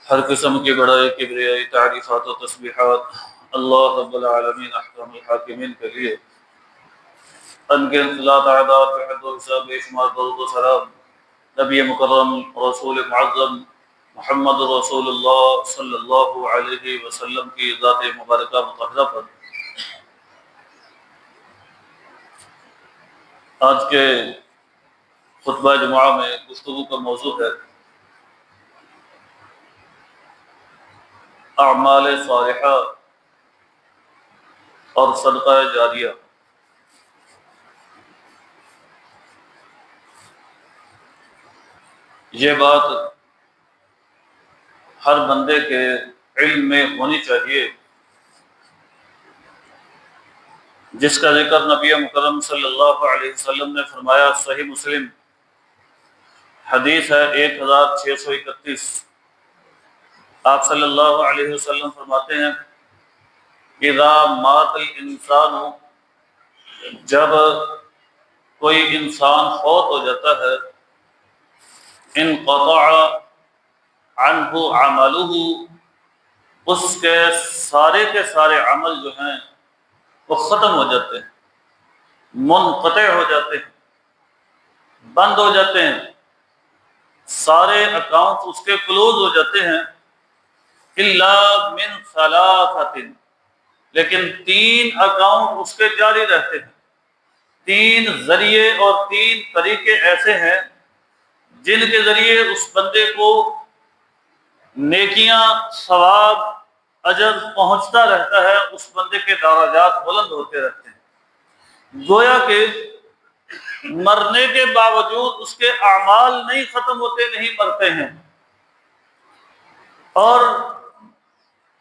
ہر قسم کی بڑائی کبریائی تعریفات و تسبیحات اللہ رب العالمین احکم الحاکمین کے لیے ان کے انصلاۃ تعداد بحد و حساب بے شمار درود و سلام نبی مکرم رسول معظم محمد رسول اللہ صلی اللہ علیہ وسلم کی ذات مبارکہ مطہرہ پر۔ آج کے خطبہ جمعہ میں گفتگو کا موضوع ہے اعمال صالحہ اور صدقہ جاریہ۔ یہ بات ہر بندے کے علم میں ہونی چاہیے، جس کا ذکر نبی مکرم صلی اللہ علیہ وسلم نے فرمایا۔ صحیح مسلم حدیث ہے 1631۔ آپ صلی اللہ علیہ وسلم فرماتے ہیں اذا مات الانسان، جب کوئی انسان فوت ہو جاتا ہے، انقطع عنہ عملہ، اس کے سارے عمل جو ہیں وہ ختم ہو جاتے ہیں، منقطع ہو جاتے ہیں، بند ہو جاتے ہیں، سارے اکاؤنٹ اس کے کلوز ہو جاتے ہیں، الا من ثلاثۃ، لیکن 3 اکاؤنٹ اس کے جاری رہتے ہیں۔ 3 ذریعے اور 3 طریقے ایسے ہیں جن کے ذریعے اس بندے کو نیکیاں، ثواب، اجر پہنچتا رہتا ہے، اس بندے کے درجات بلند ہوتے رہتے ہیں۔ گویا کہ مرنے کے باوجود اس کے اعمال نہیں ختم ہوتے، نہیں مرتے ہیں، اور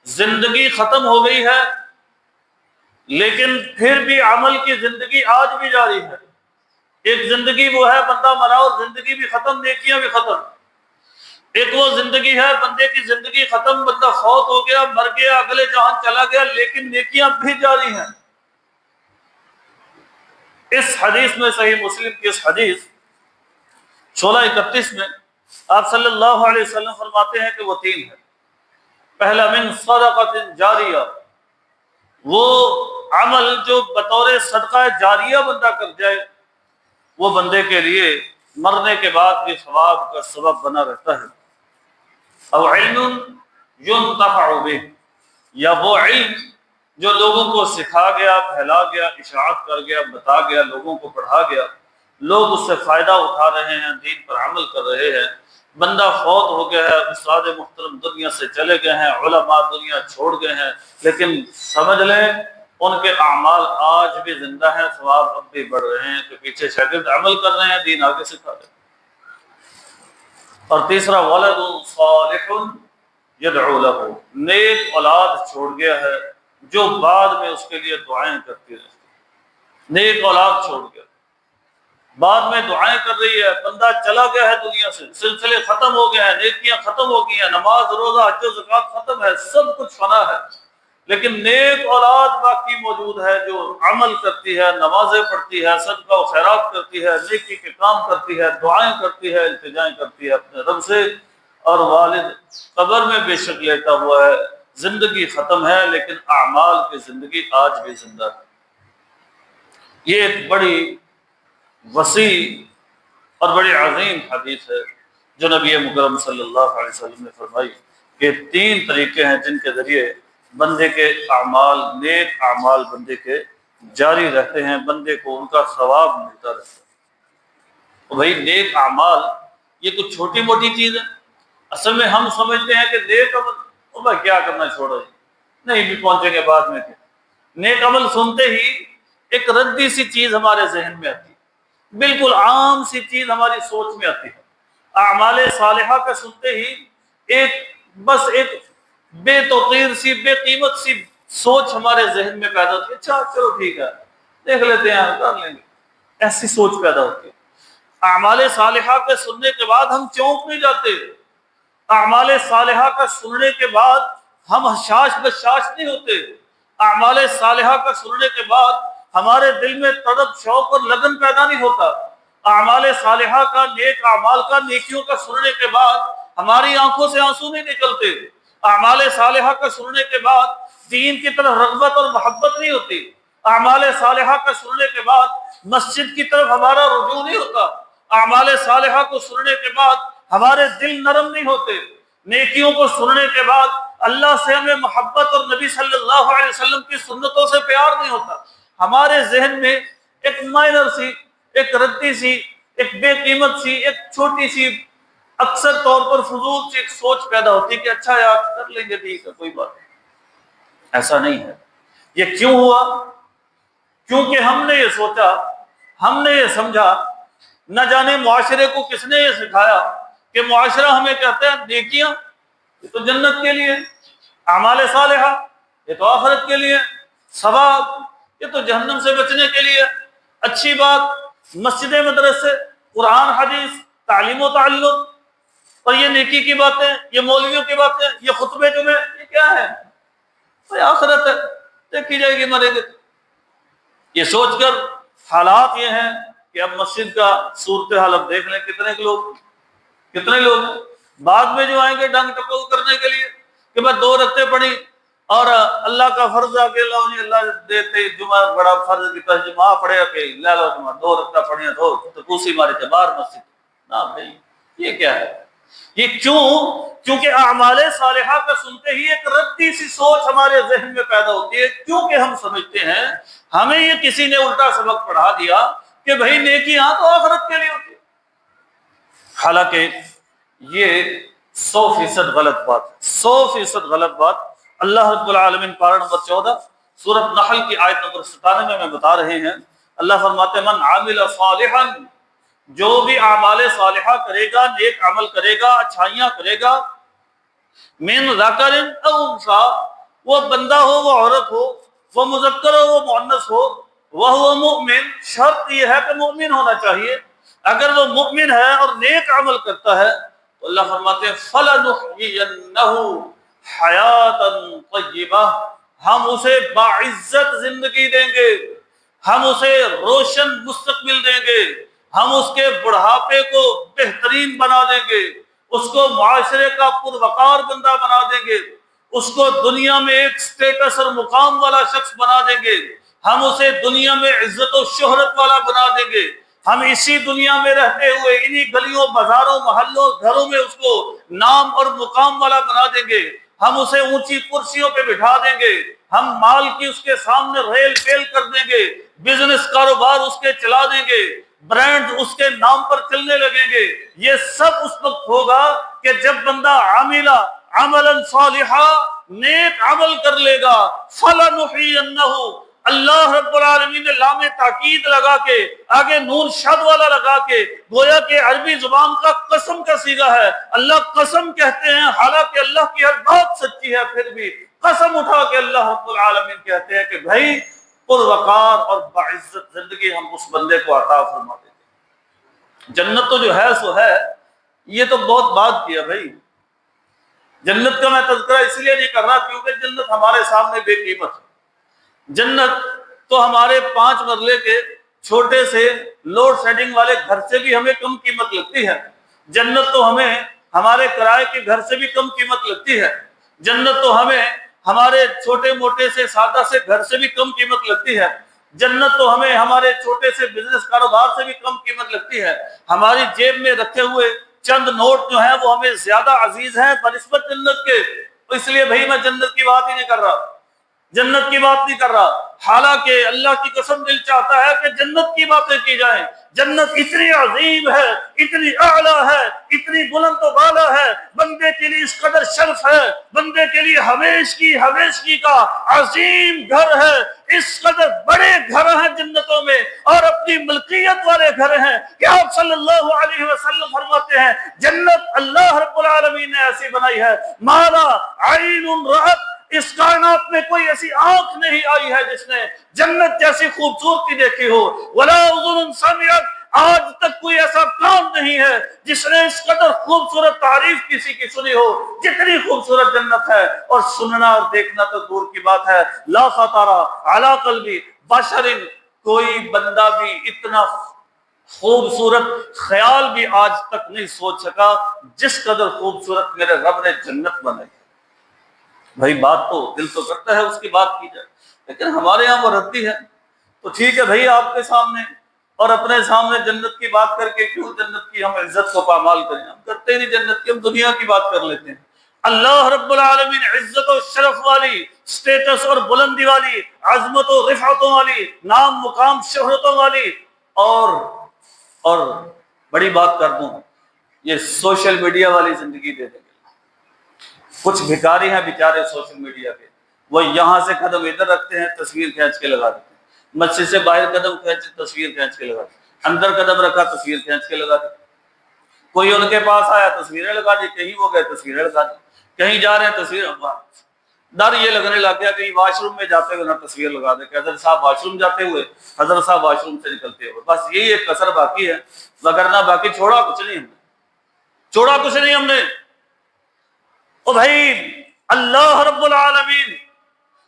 زندگی ختم ہو گئی ہے لیکن پھر بھی عمل کی زندگی آج بھی جاری ہے۔ ایک زندگی وہ ہے بندہ مرا اور زندگی بھی ختم، نیکیاں بھی ختم۔ ایک وہ زندگی ہے بندے کی زندگی ختم، بندہ فوت ہو گیا، مر گیا، اگلے جہان چلا گیا، لیکن نیکیاں بھی جاری ہیں۔ اس حدیث میں، صحیح مسلم کی اس حدیث 1631 میں آپ صلی اللہ علیہ وسلم فرماتے ہیں کہ وہ 3 ہیں۔ پہلا من صدقۃ جاریہ، وہ عمل جو بطور صدقہ جاریہ بندہ کر جائے، وہ بندے کے لیے مرنے کے بعد بھی ثواب کا سبب بنا رہتا ہے۔ او علم ينتفع به، یا وہ علم جو لوگوں کو سکھا گیا، پھیلا گیا، اشاعت کر گیا، بتا گیا، لوگوں کو پڑھا گیا، لوگ اس سے فائدہ اٹھا رہے ہیں، دین پر عمل کر رہے ہیں۔ بندہ فوت ہو گیا ہے، استاد محترم دنیا سے چلے گئے ہیں، علماء دنیا چھوڑ گئے ہیں، لیکن سمجھ لیں ان کے اعمال آج بھی زندہ ہیں، ثواب اب بھی بڑھ رہے ہیں کہ پیچھے شاگرد عمل کر رہے ہیں، دین آگے سکھا رہے ہیں۔ اور تیسرا ولد صالح یدعو لہ، نیک اولاد چھوڑ گیا ہے جو بعد میں اس کے لیے دعائیں کرتی رہتی ہے۔ نیک اولاد چھوڑ گیا، بعد میں دعائیں کر رہی ہے، بندہ چلا گیا ہے دنیا سے، سلسلے ختم ہو گئے ہیں، نیکیاں ختم ہو گئی ہیں، نماز، روزہ، حج و زکوٰۃ ختم ہے، سب کچھ فنا ہے، لیکن نیک اولاد باقی موجود ہے جو عمل کرتی ہے، نمازیں پڑھتی ہے، صدقہ و خیرات کرتی ہے، نیکی کے کام کرتی ہے، دعائیں کرتی ہے، التجائیں کرتی ہے اپنے رب سے۔ اور والد قبر میں بے شک لیٹا ہوا ہے، زندگی ختم ہے لیکن اعمال کی زندگی آج بھی زندہ ہے۔ یہ ایک بڑی وسیع اور بڑی عظیم حدیث ہے جو نبی مکرم صلی اللہ علیہ وسلم نے فرمائی کہ 3 طریقے ہیں جن کے ذریعے بندے کے اعمال، نیک اعمال بندے کے جاری رہتے ہیں، بندے کو ان کا ثواب ملتا رہتا ہے۔ تو بھائی نیک اعمال یہ کچھ چھوٹی موٹی چیز ہے؟ اصل میں ہم سمجھتے ہیں کہ نیک عمل بھائی کیا کرنا، چھوڑو جی، نہیں بھی پہنچیں گے بعد میں کیا۔ نیک عمل سنتے ہی ایک ردی سی چیز ہمارے ذہن میں آتی ہے، بالکل عام سی چیز ہماری سوچ میں آتی ہے۔ اعمال صالحہ کا سنتے ہی بس ایک بے توقیر سی، بے قیمت سی سوچ ہمارے ذہن میں پیدا ہوتی ہے، اچھا چلو ٹھیک ہے، دیکھ لیتے ہیں، کر لیں گے، ایسی سوچ پیدا ہوتی ہے۔ اعمال صالحہ کے سننے کے بعد ہم چونک نہیں جاتے، اعمال صالحہ کا سننے کے بعد ہم حشاش بشاش نہیں ہوتے، اعمال صالحہ کا سننے کے بعد ہمارے دل میں تڑپ، شوق اور لگن پیدا نہیں ہوتا۔ اعمال صالحہ کا، نیک اعمال کا، نیکیوں کا سننے کے بعد ہماری آنکھوں سے آنسو نہیں نکلتے، اعمال صالحہ کا سننے کے بعد دین کی طرف رغبت اور محبت نہیں ہوتی، اعمال صالحہ کا سننے کے بعد مسجد کی طرف ہمارا رجوع نہیں ہوتا، اعمال صالحہ کو سننے کے بعد ہمارے دل نرم نہیں ہوتے، نیکیوں کو سننے کے بعد اللہ سے ہمیں محبت اور نبی صلی اللہ علیہ وسلم کی سنتوں سے پیار نہیں ہوتا، ہمارے ذہن میں ایک مائنر سی، ایک ردی سی، ایک بے قیمت سی، ایک چھوٹی سی، اکثر طور پر فضول سی ایک سوچ پیدا ہوتی ہے کہ اچھا یاد کر لیں گے، ٹھیک ہے کوئی بات نہیں۔ ایسا نہیں ہے۔ یہ کیوں ہوا؟ کیونکہ ہم نے یہ سوچا، ہم نے یہ سمجھا، نہ جانے معاشرے کو کس نے یہ سکھایا کہ معاشرہ ہمیں کہتا ہے نیکیاں یہ تو جنت کے لیے، اعمال صالحہ یہ تو آخرت کے لیے، ثواب یہ تو جہنم سے بچنے کے لیے، اچھی بات مسجد مدرسے، قرآن حدیث، تعلیم و تعلم، اور یہ نیکی کی باتیں، یہ مولویوں کی باتیں، یہ خطبے جمعے، یہ کیا ہے؟ آخرت ہے، دیکھی جائے گی، مرے گے۔ یہ سوچ کر حالات یہ ہیں کہ اب مسجد کا صورتحال اب دیکھ لیں، کتنے لوگ ہیں بعد میں جو آئیں گے ڈنگ ٹپول کرنے کے لیے کہ میں 2 رکعتیں پڑھی اور اللہ کا فرض آ کے لاؤ، اللہ دیتے جمعہ بڑا فرض کی جمعہ پڑھے کہ لے لو جمعہ 2 رکعتیں پڑھی ہیں تو کوسی مارے تھے باہر مسجد نہ بھائی، یہ کیا ہے؟ یہ کیونکہ اعمال صالحہ کا سنتے ہی ایک ردی سی سوچ ہمارے ذہن میں پیدا ہوتی ہے، کیونکہ ہم سمجھتے ہیں ہمیں یہ کسی نے الٹا سبق پڑھا دیا کہ بھائی نیکی ہاں تو آخرت کے لیے ہوتی ہے، حالانکہ یہ 100% غلط بات ہے، 100% غلط بات۔ اللہ رب العالمین پارہ نمبر 14 سورۃ نحل کی آیت نمبر 97 میں بتا رہے ہیں، اللہ فرماتے ہیں من عامل صالحا، جو بھی اعمال صالحہ کرے گا، نیک عمل کرے گا، اچھائیاں کرے گا، من ذکر او انثی، وہ بندہ ہو، وہ عورت ہو، وہ مذکر ہو، وہ مؤنث ہو، وہو مؤمن، شرط یہ ہے کہ مومن ہونا چاہیے، اگر وہ مومن ہے اور نیک عمل کرتا ہے تو اللہ فرماتے ہیں فَلَنُحْيِيَنَّهُ حَيَاةً طَيِّبَةً، ہم اسے باعزت زندگی دیں گے، ہم اسے روشن مستقبل دیں گے، ہم اس کے بڑھاپے کو بہترین بنا دیں گے، اس کو معاشرے کا پروقار بندہ بنا دیں گے، اس کو دنیا میں ایک سٹیٹس اور مقام والا شخص بنا دیں گے، ہم اسے دنیا میں عزت و شہرت والا بنا دیں گے، ہم اسی دنیا میں رہتے ہوئے انہی گلیوں، بازاروں، محلوں، گھروں میں اس کو نام اور مقام والا بنا دیں گے، ہم اسے اونچی کرسیوں پہ بٹھا دیں گے، ہم مال کی اس کے سامنے ریل پیل کر دیں گے، بزنس کاروبار اس کے چلا دیں گے، برانڈ اس کے نام پر چلنے لگیں گے۔ یہ سب اس وقت ہوگا کہ جب بندہ عاملہ عملا صالحا، نیک عمل کر لے گا، فَلَنُحْيِيَنَّهُ، اللہ رب العالمین نے لام تاکید لگا کے آگے نون شد والا لگا کے، گویا کہ عربی زبان کا قسم کا صیغہ ہے، اللہ قسم کہتے ہیں، حالانکہ اللہ کی ہر بات سچی ہے، پھر بھی قسم اٹھا کے اللہ رب العالمین کہتے ہیں کہ بھائی پروقار اور باعزت زندگی ہم اس بندے کو عطا فرما دیتے ہیں۔ جنت تو جو ہے سو ہے، یہ تو بہت بات کیا بھائی، جنت کا میں تذکرہ اس لیے نہیں کر رہا کیونکہ جنت ہمارے سامنے بے قیمت ہے، جنت تو ہمارے 5 مرلے کے چھوٹے سے لوڈ سیڈنگ والے گھر سے بھی ہمیں کم قیمت لگتی ہے، جنت تو ہمیں ہمارے کرائے کے گھر سے بھی کم قیمت لگتی ہے، جنت تو ہمیں ہمارے چھوٹے موٹے سے سادہ سے گھر سے بھی کم قیمت لگتی ہے، جنت تو ہمیں ہمارے چھوٹے سے بزنس کاروبار سے بھی کم قیمت لگتی ہے، ہماری جیب میں رکھے ہوئے چند نوٹ جو ہیں وہ ہمیں زیادہ عزیز ہیں بنسبت جنت کے، اس لیے بھائی میں جنت کی بات ہی نہیں کر رہا، جنت کی بات نہیں کر رہا، حالانکہ اللہ کی قسم دل چاہتا ہے کہ جنت کی باتیں کی جائیں، جنت اتنی عظیم ہے، اتنی اعلیٰ ہے، اتنی بلند و بالا ہے، بندے کے لیے اس قدر شرف ہے، بندے کے لیے ہمیشگی کا عظیم گھر ہے، اس قدر بڑے گھر ہیں جنتوں میں اور اپنی ملکیت والے گھر ہیں کہ آپ صلی اللہ علیہ وسلم فرماتے ہیں جنت اللہ رب العالمین نے ایسی بنائی ہے، مالا عین رأت، اس کائنات میں کوئی ایسی آنکھ نہیں آئی ہے جس نے جنت جیسی خوبصورتی دیکھی ہو، ولا اذن سمعت، آج تک کوئی ایسا کان نہیں ہے جس نے اس قدر خوبصورت تعریف کسی کی سنی ہو جتنی خوبصورت جنت ہے، اور سننا اور دیکھنا تو دور کی بات ہے، لا خطر علی قلبی بشر، کوئی بندہ بھی اتنا خوبصورت خیال بھی آج تک نہیں سوچ سکا جس قدر خوبصورت میرے رب نے جنت بنائی۔ بھائی بات تو دل تو کرتا ہے اس کی بات کی جائے، لیکن ہمارے یہاں وہ ردی ہے۔ تو ٹھیک ہے بھائی، آپ کے سامنے اور اپنے سامنے جنت کی بات کر کے کیوں جنت کی ہم عزت کو پامال کریں؟ ہم کرتے نہیں جنت کی، ہم دنیا کی بات کر لیتے ہیں۔ اللہ رب العالمین عزت و شرف والی، سٹیٹس اور بلندی والی، عظمت و رفعتوں والی، نام مقام شہرتوں والی اور بڑی بات کر دوں، یہ سوشل میڈیا والی زندگی دے دیں گے۔ کچھ بھکاری ہیں بیچارے سوشل میڈیا کے، وہ یہاں سے قدم ادھر رکھتے ہیں، تصویر کھینچ کے لگا دیتے ہیں، مسجد سے باہر قدم کھینچ تصویر کھینچ کے لگا دی، اندر قدم رکھا تصویر کھینچ کے لگا دی، کوئی ان کے پاس آیا تصویریں لگا دی، کہیں وہ گئے تصویریں لگا دی، کہیں جا رہے ہیں تصویر، ڈر یہ لگنے لگ گیا کہیں واش روم میں جاتے ہوئے نہ تصویر لگا دے کہ حضرت صاحب واش روم جاتے ہوئے، حضرت صاحب واش روم سے نکلتے ہوئے، بس یہی ایک کسر باقی ہے، وگرنہ باقی چھوڑا کچھ نہیں ہم نے، چھوڑا کچھ نہیں ہم نے۔ او بھائی، اللہ رب العالمین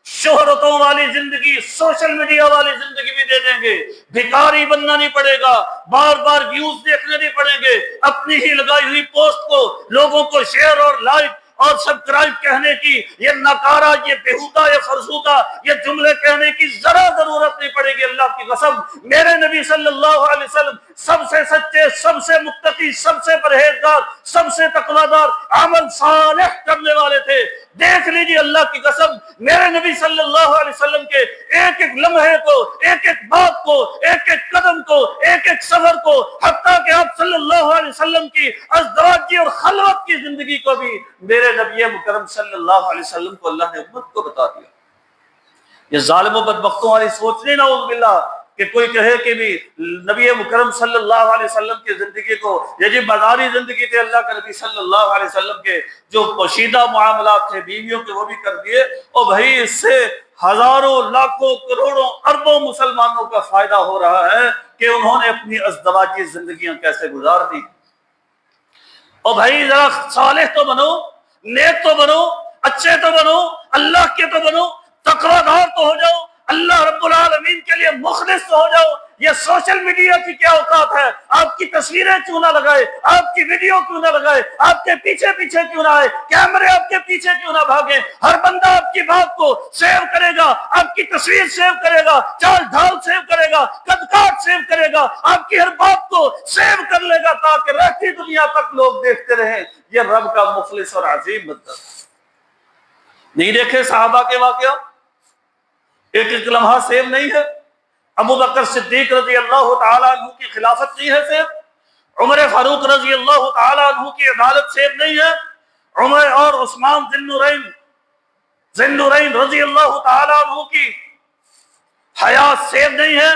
شہرتوں والی زندگی، سوشل میڈیا والی زندگی بھی دے دیں گے، بھکاری بننا نہیں پڑے گا، بار بار ویوز دیکھنے نہیں پڑیں گے، اپنی ہی لگائی ہوئی پوسٹ کو لوگوں کو شیئر اور لائک اور سبسکرائب کہنے کی، یہ نکارہ، یہ بےہودہ، یہ فرسودہ یہ جملے کہنے کی ذرا ضرورت نہیں پڑے گی۔ اللہ کی قسم، میرے نبی صلی اللہ علیہ وسلم سب سے سچے، سب سے متقی، سب سے پرہیزگار، سب سے تقویدار، عمل صالح کرنے والے تھے۔ دیکھ لیجیے اللہ کی قسم، میرے نبی صلی اللہ علیہ وسلم کے ایک ایک لمحے کو، ایک ایک بات کو، ایک ایک قدم کو، ایک ایک سفر کو، حتیٰ کہ آپ صلی اللہ علیہ وسلم کی ازدواجی اور خلوت کی زندگی کو بھی میرے نبی مکرم صلی اللہ علیہ وسلم کو اللہ نے امت کو بتا دیا۔ یہ ظالم و بدبختوں والی سوچ نہیں، نعوذ باللہ، کہ کوئی کہے کہ بھی نبی مکرم صلی اللہ علیہ وسلم کی زندگی کو، یہ جی بازاری زندگی تھے اللہ کے نبی صلی اللہ علیہ وسلم کے، جو پوشیدہ معاملات تھے بیویوں کے وہ بھی کر دیے، اور بھائی اس سے ہزاروں، لاکھوں، کروڑوں، اربوں مسلمانوں کا فائدہ ہو رہا ہے کہ انہوں نے اپنی ازدواجی زندگیاں کیسے گزار دی۔ اور بھائی ذرا صالح تو بنو، نیک تو بنو، اچھے تو بنو، اللہ کے تو بنو، تقوی دار تو ہو جاؤ، اللہ رب العالمین کے لیے مخلص تو ہو جاؤ۔ یہ سوشل میڈیا کی کیا اوقات ہے؟ آپ کی تصویریں کیوں نہ لگائے، آپ کی ویڈیو کیوں نہ لگائے، آپ کے پیچھے پیچھے کیوں نہ آئے، کیمرے آپ کے پیچھے کیوں نہ بھاگیں؟ ہر بندہ آپ کی بات کو سیو کرے گا، آپ کی تصویر سیو کرے گا، چال ڈھال سیو کرے گا، قد کاٹ سیو کرے گا، آپ کی ہر بات کو سیو کر لے گا تاکہ رہتی دنیا تک لوگ دیکھتے رہیں یہ رب کا مخلص اور عظیم بندہ۔ نہیں دیکھے صحابہ کے واقعہ؟ ایک ایک لمحہ سیو نہیں ہے۔ ابو بکر صدیق رضی اللہ تعالیٰ عنہ کی خلافت نہیں ہے سیو، عمر فاروق رضی اللہ تعالیٰ عنہ کی عدالت سیو نہیں ہے، عمر اور عثمان ذی النورین رضی اللہ تعالیٰ عنہ کی حیات سیو نہیں ہے،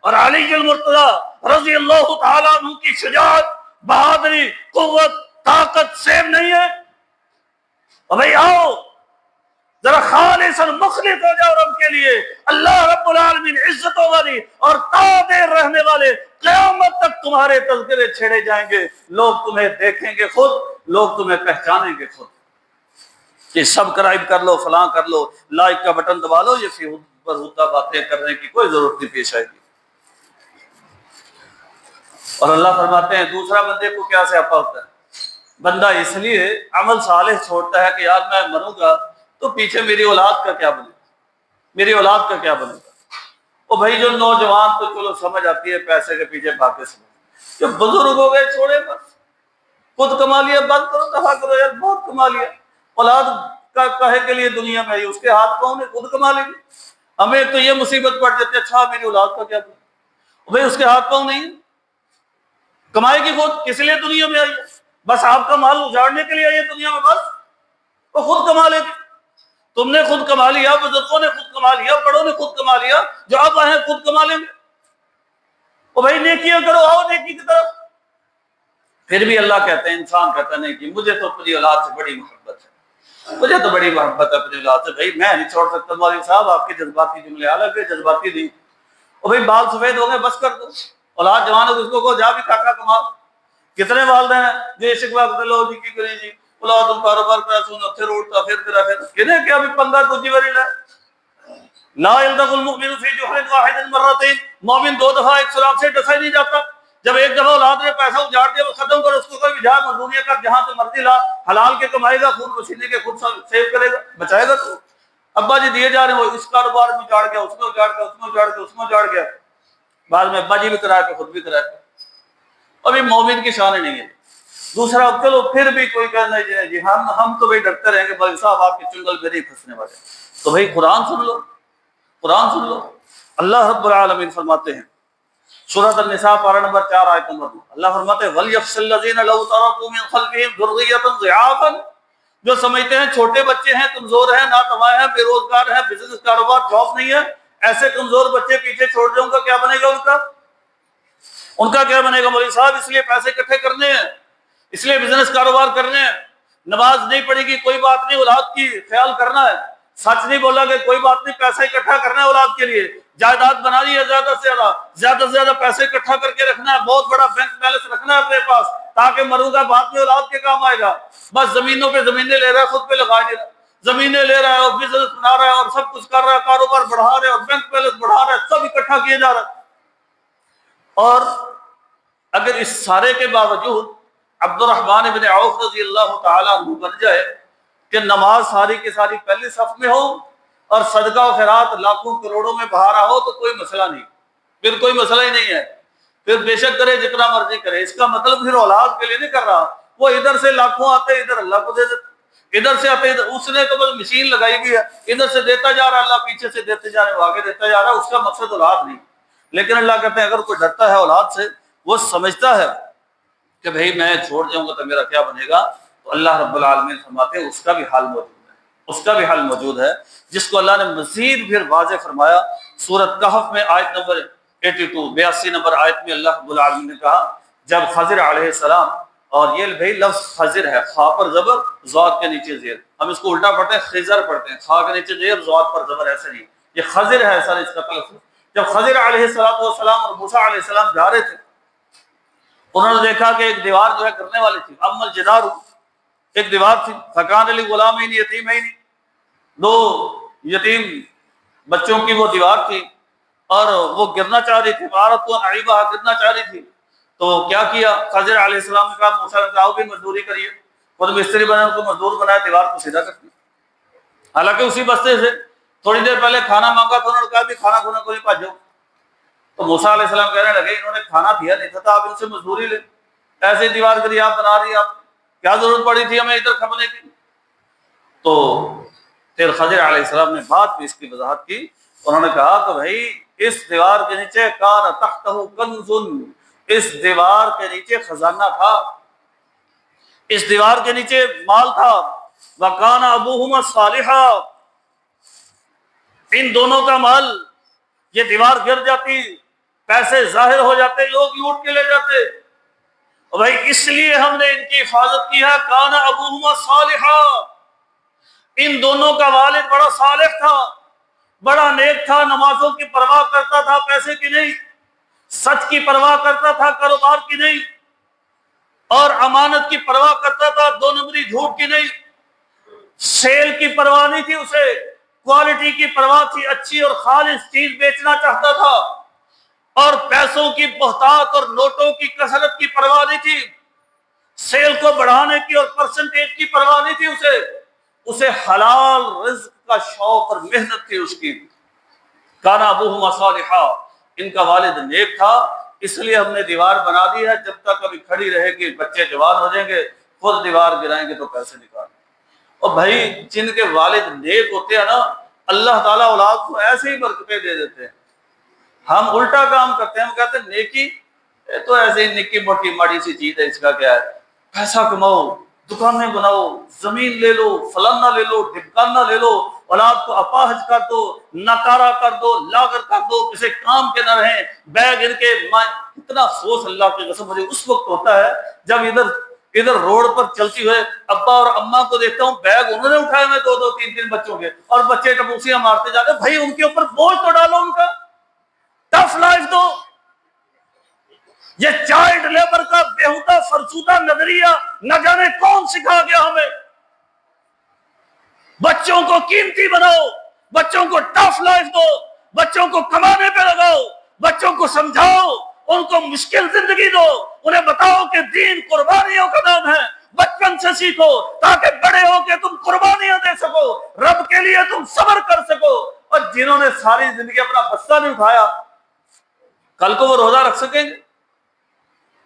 اور علی المرتضی رضی اللہ تعالیٰ عنہ کی شجاعت، بہادری، قوت، طاقت سیو نہیں ہے۔ اور بھائی آؤ ذرا خالص اور مخلص ہو جاؤ رب کے لیے۔ اللہ رب العالمین عزتوں والی اور تابع رہنے والے، قیامت تک تمہارے تذکرے چھیڑے جائیں گے، لوگ تمہیں دیکھیں گے خود، لوگ تمہیں پہچانیں گے خود۔ یہ سبسکرائب کر لو، فلاں کر لو، لائک کا بٹن دبا لو، یہ فی بہودہ باتیں کرنے کی کوئی ضرورت نہیں پیش آئے گی۔ اور اللہ فرماتے ہیں دوسرا بندے کو کیا سیاپا ہوتا ہے؟ بندہ اس لیے عمل صالح چھوڑتا ہے کہ یار میں مروں گا تو پیچھے میری اولاد کا کیا بنے گا، میری اولاد کا کیا بنے گا۔ اور بھائی جو نوجوان تو چلو سمجھ آتی ہے پیسے کے پیچھے بھاگے سمجھ، جو بزرگ ہو گئے چھوڑے بس، خود کما لیا بند کرو، دفاع کرو یار بہت کما لیا، اولاد کا کہے کے لیے دنیا میں اس کے ہاتھ پاؤں نے خود کما لیں گے۔ ہمیں تو یہ مصیبت پڑ جاتی ہے اچھا میری اولاد کا کیا بنے، بھائی اس کے ہاتھ پاؤں نہیں کمائے گی خود، کس لیے دنیا میں آئی ہے؟ بس آپ کا مال اجاڑنے کے لیے آئی ہے دنیا میں، بس وہ خود کما لے گی۔ تم نے خود کما لیا، بزرگوں نے خود کما لیا، بڑوں نے خود کما لیا، جو اب آئے ہیں خود کما لیں گے۔ اور بھائی نیکیاں کرو، آؤ نیکی کی طرف۔ پھر بھی اللہ کہتے ہیں، انسان کہتا نہیں کہ مجھے تو اپنی اولاد سے بڑی محبت ہے، مجھے تو بڑی محبت ہے اپنی اولاد سے۔ بھائی میں نہیں چھوڑ سکتا مولوی صاحب، آپ کے جذباتی جملے الگ ہے، جذباتی نہیں۔ اور بھائی بال سفید ہو گئے بس کر دو، اولاد جوان ہے اس کو جا بھی کاکا کما۔ کتنے والدین ہیں جو شکوا کرتے لو جی کی کریں جی اولاد کاروبار کر سونا پھر اٹھتا پھر کرا پھر کنے کیا بھی پنگا دوسری باری لے۔ لا يلدغ المؤمن في جحر واحد مرتين، مومن دو دفعہ ایک سراغ سے ڈسا ہی نہیں جاتا۔ جب ایک دفعہ اولاد نے پیسہ اجاڑ دیا وہ ختم کرو، اس کو کوئی جہاں مزدوریاں کر جہاں سے مرضی لا، حلال کے کمائے گا، خون پسینے کے خود سیو کرے گا، بچائے گا۔ تو ابا جی دیے جا رہے ہیں، وہ اس کاروبار میں اجاڑ گیا، اس میں اجاڑ گیا، اس میں اجاڑ گیا، اس میں اجاڑ گیا، بعد میں ابا جی بھی کرا کے خود بھی کرا کے۔ ابھی مومن کی شان نہیں ہے۔ دوسرا چلو پھر بھی کوئی کہنا ہے جی ہم تو بھائی ڈرتے رہیں گے بھائی صاحب آپ کے چنگل پہ نہیں پھنسنے والے، تو بھائی قرآن سن لو، قرآن سن لو۔ اللہ رب العالمین فرماتے ہیں سورۃ النساء پارہ نمبر 4 آیت نمبر 2، اللہ فرماتے ہیں وَلْيَخْشَ الَّذِينَ لَوْ تَرَكُوا مِنْ خَلْفِهِمْ ذُرِّيَّةً ضِعَافًا، جو سمجھتے ہیں چھوٹے بچے ہیں، کمزور ہیں، ناتواں ہیں، بے روزگار ہیں، بزنس کاروبار جاب نہیں ہے، ایسے کمزور بچے پیچھے چھوڑ دیں، ان کا کیا بنے گا؟ ان کا کیا بنے گا؟ مولوی صاحب اس لیے پیسے اکٹھے کرنے ہیں، اس لیے بزنس کاروبار کرنے ہیں، نماز نہیں پڑھی گی کوئی بات نہیں، اولاد کی خیال کرنا ہے، سچ نہیں بولا کہ کوئی بات نہیں، پیسہ اکٹھا کرنا ہے اولاد کے لیے، جائیداد بنا لی ہے زیادہ سے زیادہ پیسے اکٹھا کر کے رکھنا ہے، بہت بڑا بینک بیلنس رکھنا ہے اپنے پاس تاکہ مروں گا بعد میں اولاد کے کام آئے گا۔ بس زمینوں پہ زمینیں لے رہا ہے، خود پہ لگا نہیں رہا، زمینیں لے رہا ہے اور بزنس بنا رہا ہے اور سب کچھ کر رہا ہے، کاروبار بڑھا رہا ہے اور بینک بیلنس بڑھا رہا ہے، سب اکٹھا کیے جا رہا ہے۔ اور اگر اس سارے کے باوجود عبد الرحمن بن عوف رضی اللہ تعالیٰ عنہ بن جائے کہ نماز ساری کی ساری پہلی صف میں ہو اور صدقہ و خیرات لاکھوں کروڑوں میں بہا رہا ہو تو کوئی مسئلہ نہیں، پھر کوئی مسئلہ ہی نہیں ہے، پھر بے شک کرے جتنا مرضی کرے۔ اس کا مطلب پھر اولاد کے لیے نہیں کر رہا، وہ ادھر سے لاکھوں آتے ادھر اللہ کو دے دیتے، ادھر سے آتے ادھر، اس نے تو بس مشین لگائی ہوئی ہے، ادھر سے دیتا جا رہا ہے، اللہ پیچھے سے دیتے جا رہے ہیں، آگے دیتا جا رہا ہے، اس کا مقصد اولاد نہیں۔ لیکن اللہ کہتے ہیں اگر کوئی ڈرتا ہے اولاد سے، وہ سمجھتا ہے کہ بھئی میں چھوڑ جاؤں گا تو میرا کیا بنے گا، تو اللہ رب العالمین فرماتے ہیں اس کا بھی حال موجود ہے، اس کا بھی حال موجود ہے، جس کو اللہ نے مزید پھر واضح فرمایا سورۃ کہف میں آیت نمبر 82 نمبر آیت میں اللہ رب العالمین نے کہا جب خضر علیہ السلام، اور یہ بھئی لفظ خضر ہے، خا پر زبر ضاد کے نیچے زیر، ہم اس کو الٹا پڑھتے ہیں خضر پڑھتے ہیں، خا کے نیچے زیر ضاد پر زبر، ایسے نہیں، یہ خضر ہے سر اس کا لفظ۔ جب خضر علیہ السلام اور موسیٰ علیہ السلام جا رہے تھے، انہوں نے دیکھا کہ ایک دیوار جو ہے گرنے والی تھی، اما الجدار، ایک دیوار تھی، فکان لغلامین یتیمین، دو یتیم بچوں کی وہ دیوار تھی اور وہ گرنا چاہ رہی تھی، عمارت کو عیبہ گرنا چاہ رہی تھی، تو کیا کیا خضر علیہ السلام نے کہا موسیٰ نے کہا بھی مزدوری کریے، خود مستری بنے، ان کو مزدور بنایا، دیوار کو سیدھا کرتی، حالانکہ اسی بستے سے تھوڑی دیر پہلے کھانا مانگا تو انہوں نے کہا بھی کھانا کھونا کوئی بھاجو، تو موسیٰ علیہ السلام کہنے لگے انہوں نے کھانا دیا نہیں تھا، آپ ان سے مزدوری لیں، ایسے دیوار کری آپ بنا رہی، آپ کیا ضرورت پڑی تھی ہمیں ادھر کھپنے کی؟ تو پھر خضر علیہ السلام نے بعد میں اس کی وضاحت کی، انہوں نے کہا کہ بھائی اس دیوار کے نیچے کان تحتہ کنز، اس دیوار کے نیچے خزانہ تھا، اس دیوار کے نیچے مال تھا، وکان ابوہما صالحا، ان دونوں کا مال، یہ دیوار گر جاتی، پیسے ظاہر ہو جاتے، لوگ لوٹ کے لے جاتے، اور بھائی اس لیے ہم نے ان کی حفاظت کی ہے، کان ابوہما صالحا، ان دونوں کا والد بڑا صالح تھا، بڑا نیک تھا، نمازوں کی پرواہ کرتا تھا، پیسے کی نہیں، سچ کی پرواہ کرتا تھا، کاروبار کی نہیں، اور امانت کی پرواہ کرتا تھا، دو نمبری جھوٹ کی نہیں، سیل کی پرواہ نہیں تھی اسے، کوالٹی کی پرواہ تھی، اچھی اور خالص چیز بیچنا چاہتا تھا، اور پیسوں کی بہتات اور نوٹوں کی کثرت کی پرواہ نہیں تھی، سیل کو بڑھانے کی اور پرسنٹیج کی پرواہ نہیں تھی اسے حلال رزق کا شوق اور محنت تھی اس کی۔ کان ابوہما صالحا، ان کا والد نیک تھا، اس لیے ہم نے دیوار بنا دی ہے، جب تک ابھی کھڑی رہے گی، بچے جوان ہو جائیں گے خود دیوار گرائیں گے تو پیسے نکالیں۔ اور بھائی جن کے والد نیک ہوتے ہیں نا، اللہ تعالیٰ اولاد کو ایسے ہی برکتیں دے دیتے ہیں۔ ہم الٹا کام کرتے ہیں، ہم کہتے ہیں نیکی تو ایسے ہی نکی موٹی ماڑی سی چیز ہے، اس کا کیا ہے، پیسہ کماؤ، دکانیں بناؤ، زمین لے لو، فلانا لے لو، ڈھمکانا لے لو، اولاد کو اپاہج کر دو، ناکارہ کر دو، لاغر کر دو، کسی کام کے نہ رہیں، بیگ ان کے اتنا افسوس اللہ کی قسم مجھے اس وقت ہوتا ہے جب ادھر روڈ پر چلتی ہوئے ابا اور اماں کو دیکھتا ہوں، بیگ انہوں نے اٹھائے میں 2 3 بچوں کے، اور بچے ٹپوسیاں مارتے جاتے ہیں۔ بھائی ان کے اوپر بوجھ تو ڈالو، ان کا ٹف لائف دو۔ یہ چائلڈ لیبر کا بےہودہ فرسودہ نظریہ نہ جانے کون سکھا گیا ہمیں۔ بچوں کو قیمتی بناؤ، بچوں کو ٹف لائف دو، بچوں کو کمانے پہ لگاؤ، بچوں کو سمجھاؤ ان کو مشکل زندگی دو، انہیں بتاؤ کہ دین قربانیوں کا نام ہے، بچپن سے سیکھو تاکہ بڑے ہو کے تم قربانیاں دے سکو، رب کے لیے تم صبر کر سکو۔ اور جنہوں نے ساری زندگی اپنا بستہ نہیں اٹھایا، کل کو وہ روزہ رکھ سکیں گے؟